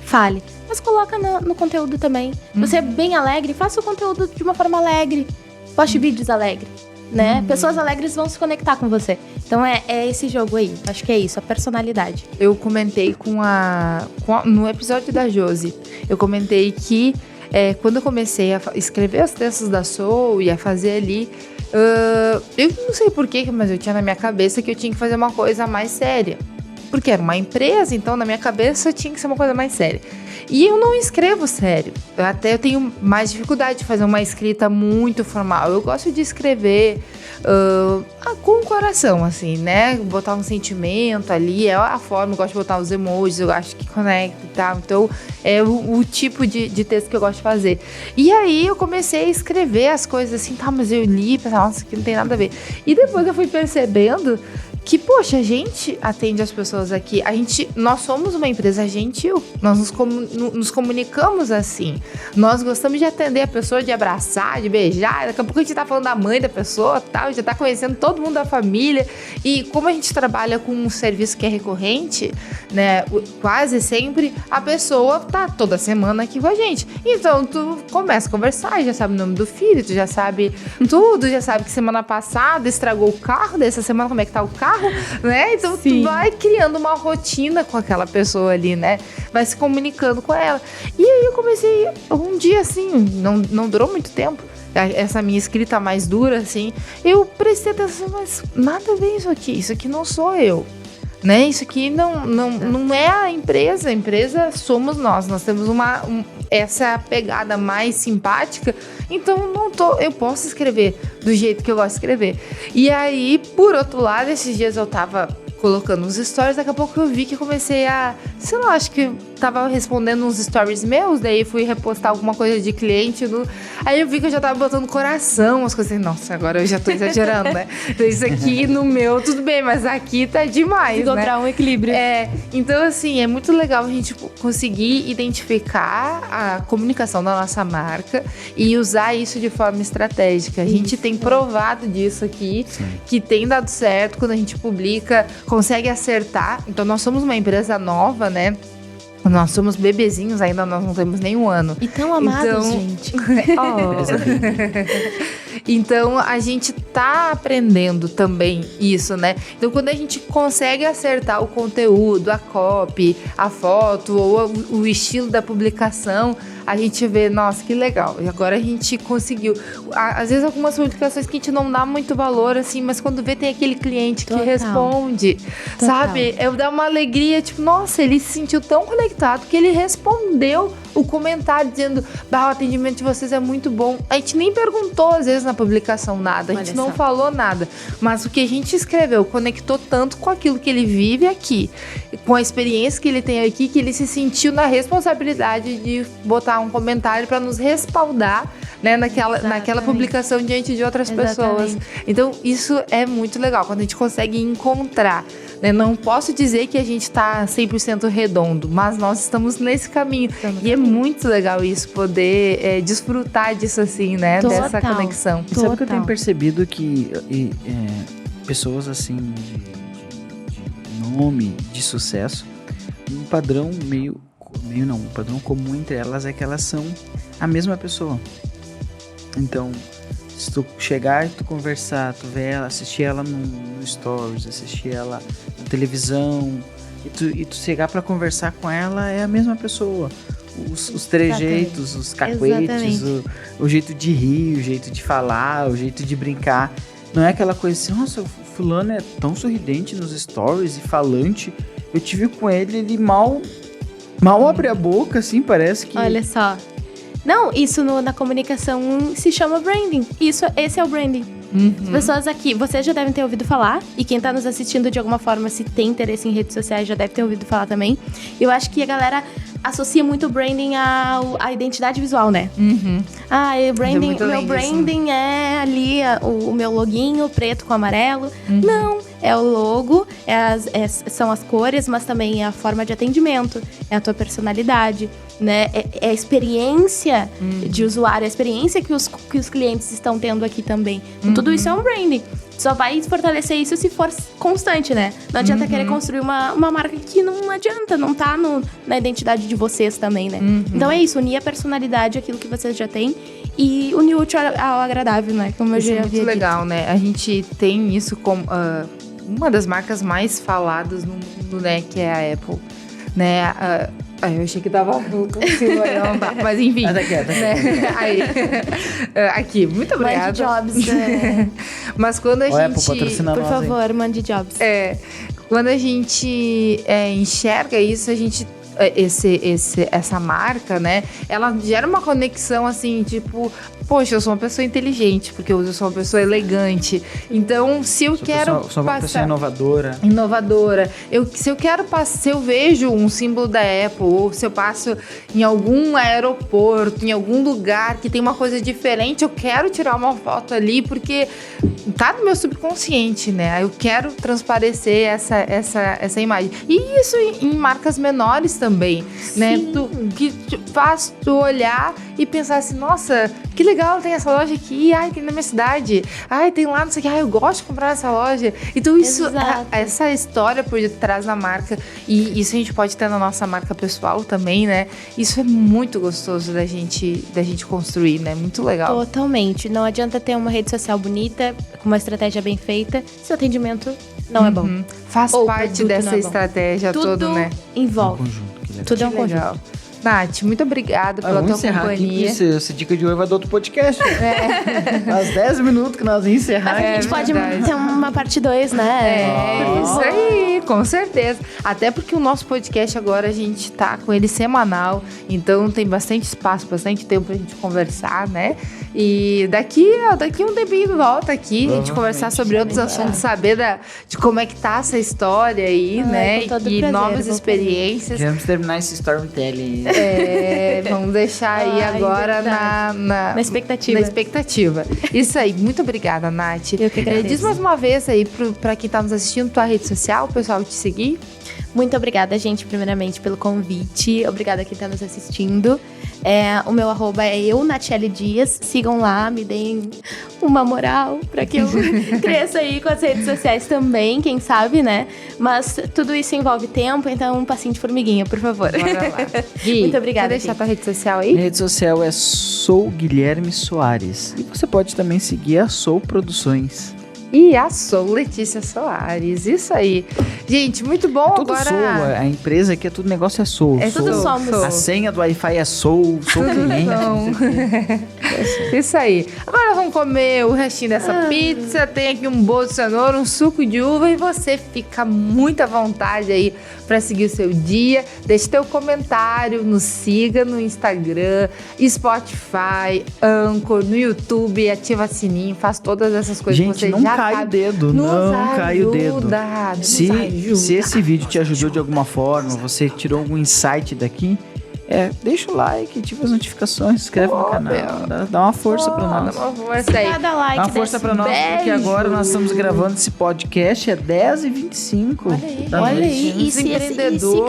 Fale. Mas coloca no conteúdo também. Você é bem alegre, faça o conteúdo de uma forma alegre. Poste vídeos alegres, né? Pessoas alegres vão se conectar com você. Então é esse jogo aí. Acho que é isso, a personalidade. Eu comentei no episódio da Josi, eu comentei que quando eu comecei a escrever os textos da Soul e a fazer ali, eu não sei porquê, mas eu tinha na minha cabeça que eu tinha que fazer uma coisa mais séria. Porque era uma empresa, então na minha cabeça tinha que ser uma coisa mais séria. E eu não escrevo sério. Eu tenho mais dificuldade de fazer uma escrita muito formal. Eu gosto de escrever com o coração, assim, né? Botar um sentimento ali, é a forma. Eu gosto de botar os emojis, eu acho que conecta e tal. Então, é o tipo de texto que eu gosto de fazer. E aí, eu comecei a escrever as coisas assim, tá, mas eu li e pensei, nossa, isso aqui não tem nada a ver. E depois eu fui percebendo que, poxa, a gente atende as pessoas aqui, nós somos uma empresa gentil, nós nos comunicamos assim, nós gostamos de atender a pessoa, de abraçar, de beijar, daqui a pouco a gente tá falando da mãe da pessoa, tal, já tá conhecendo todo mundo da família, e como a gente trabalha com um serviço que é recorrente, né, quase sempre, a pessoa tá toda semana aqui com a gente, então tu começa a conversar, já sabe o nome do filho, tu já sabe tudo, já sabe que semana passada estragou o carro, dessa semana como é que tá o carro, né? Então Sim. tu vai criando uma rotina com aquela pessoa ali, né? Vai se comunicando com ela. E aí eu comecei um dia assim, não durou muito tempo. Essa minha escrita mais dura, assim, eu prestei atenção, mas nada a ver isso aqui não sou eu. Né? Isso aqui não é a empresa somos nós temos essa pegada mais simpática, então eu posso escrever do jeito que eu gosto de escrever. E aí, por outro lado, esses dias eu tava colocando uns stories, daqui a pouco eu vi que eu comecei sei lá, acho que tava respondendo uns stories meus, daí fui repostar alguma coisa de cliente, aí eu vi que eu já tava botando coração, as coisas assim, nossa, agora eu já tô exagerando, né? Então isso aqui no meu, tudo bem, mas aqui tá demais, Encontrar um equilíbrio. Então assim, é muito legal a gente conseguir identificar a comunicação da nossa marca e usar isso de forma estratégica. A gente tem provado disso aqui, que tem dado certo quando a gente publica, consegue acertar. Então nós somos uma empresa nova, né? Nós somos bebezinhos, ainda nós não temos nem um ano. E tão amados, gente. Então, a gente tá aprendendo também isso, né? Então, quando a gente consegue acertar o conteúdo, a copy, a foto ou o estilo da publicação, a gente vê, nossa, que legal. E agora a gente conseguiu. Às vezes, algumas publicações que a gente não dá muito valor, assim, mas quando vê, tem aquele cliente que responde, sabe? Dá uma alegria, tipo, nossa, ele se sentiu tão conectado que ele respondeu o comentário dizendo, o atendimento de vocês é muito bom. A gente nem perguntou, às vezes, na publicação nada, a gente não falou nada, mas o que a gente escreveu conectou tanto com aquilo que ele vive aqui, com a experiência que ele tem aqui, que ele se sentiu na responsabilidade de botar um comentário para nos respaldar né, naquela publicação diante de outras pessoas. Então, isso é muito legal, quando a gente consegue encontrar, né? Não posso dizer que a gente tá 100% redondo, mas nós estamos nesse caminho. E é muito legal isso, poder desfrutar disso assim, né? Dessa conexão. E sabe que eu tenho percebido que pessoas assim de nome, de sucesso, um padrão um padrão comum entre elas é que elas são a mesma pessoa. Então, se tu chegar e tu conversar, tu ver ela, assistir ela no stories, assistir ela na televisão, e tu chegar pra conversar com ela, é a mesma pessoa. Os trejeitos, os cacuetes, o jeito de rir, o jeito de falar, o jeito de brincar. Não é aquela coisa assim, nossa, o fulano é tão sorridente nos stories e falante. Eu tive com ele mal abre a boca, assim, parece que... Olha só. Não, isso na comunicação se chama branding. Esse é o branding. As pessoas aqui, vocês já devem ter ouvido falar, e quem tá nos assistindo de alguma forma, se tem interesse em redes sociais, já deve ter ouvido falar também. Eu acho que a galera associa muito o branding à identidade visual, né? O branding, meu branding é ali o meu loginho preto com amarelo. Não, é o logo, são as cores, mas também é a forma de atendimento, é a tua personalidade, né? É a experiência de usuário, a experiência que os clientes estão tendo aqui também. Então, tudo isso é um branding. Só vai fortalecer isso se for constante, né? Não adianta querer construir uma marca que não adianta, não tá na identidade de vocês também, né? Então é isso, unir a personalidade, aquilo que vocês já têm, e unir o útil ao agradável, né? Como isso eu já é muito legal, né? A gente tem isso como uma das marcas mais faladas no mundo, né? Que é a Apple, né? Eu achei que tava mas enfim. Aqui, muito obrigada. Mande Jobs. Mas quando a gente... Por favor, mande Jobs. Quando a gente enxerga isso, a gente... essa marca, né? Ela gera uma conexão assim, tipo... Poxa, eu sou uma pessoa inteligente, porque eu sou uma pessoa elegante. Então, se eu quero sou uma pessoa inovadora. Se eu vejo um símbolo da Apple, ou se eu passo em algum aeroporto, em algum lugar que tem uma coisa diferente, eu quero tirar uma foto ali, porque tá no meu subconsciente, né? Eu quero transparecer essa imagem. E isso em marcas menores também, né? Que faz tu olhar e pensar assim, nossa, que legal, tem essa loja aqui, tem na minha cidade, tem lá, não sei o que, eu gosto de comprar nessa loja. Então isso, essa história por detrás da marca, e isso a gente pode ter na nossa marca pessoal também, né? Isso é muito gostoso da gente construir, né? Muito legal. Totalmente. Não adianta ter uma rede social bonita, com uma estratégia bem feita, se o atendimento não é bom. Faz parte dessa estratégia toda, né? Envolve. Tudo é um conjunto. Nath, muito obrigada pela tua companhia. Aqui, essa dica de hoje é do outro podcast. Faz 10 minutos que nós vamos encerrar. Mas a gente pode ter uma parte 2, né? Isso aí, com certeza. Até porque o nosso podcast agora, a gente tá com ele semanal, então tem bastante espaço, bastante tempo pra gente conversar, né? E daqui um tempinho volta aqui, a gente conversar sobre outros assuntos, saber de como é que tá essa história aí, né? E novas experiências. Vamos terminar esse storytelling. Vamos deixar aí agora na expectativa. Isso aí, muito obrigada, Nath. Eu que agradeço. Diz mais uma vez aí pra quem tá nos assistindo, tua rede social, o pessoal te seguir. Muito obrigada, gente, primeiramente, pelo convite. Obrigada a quem tá nos assistindo. O meu arroba é Natiele Dias. Sigam lá, me deem uma moral pra que eu cresça aí com as redes sociais também, quem sabe, né? Mas tudo isso envolve tempo, então um passinho de formiguinha, por favor. Bora lá. Gui, muito obrigada. Quer deixar tua rede social aí? Minha rede social é Sou Guilherme Soares. E você pode também seguir a Sou Produções. E a Sou Letícia Soares, isso aí. Gente, muito bom tudo agora. Sou, a empresa aqui o negócio é Sou. Tudo somos. A senha do Wi-Fi é Sou cliente. Isso aí. Agora vamos comer o restinho dessa pizza. Tem aqui um bolo de cenoura, um suco de uva e você fica muito à vontade aí para seguir o seu dia. Deixe teu comentário, nos siga no Instagram, Spotify, Anchor, no YouTube, ativa sininho, faz todas essas coisas que você não já cai sabe. o dedo, não cai o dedo. Se esse vídeo te ajudou de alguma forma, você tirou algum insight daqui, Deixa o like, ativa as notificações, se inscreve no canal. Dá uma força pra nós. Dá uma força aí. Cada like Dá uma força pra nós, porque agora nós estamos gravando esse podcast, 10h25. Olha aí. E se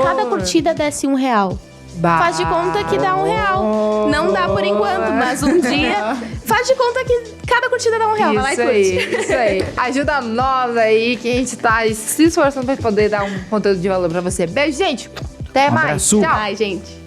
cada curtida desse R$1? Faz de conta que dá R$1. Não dá por enquanto, mas um dia faz de conta que cada curtida dá R$1. Vai lá e curte. Isso aí. Ajuda nós aí, que a gente tá se esforçando pra poder dar um conteúdo de valor pra você. Beijo, gente. Até mais. Abraço. Tchau. Ai, gente.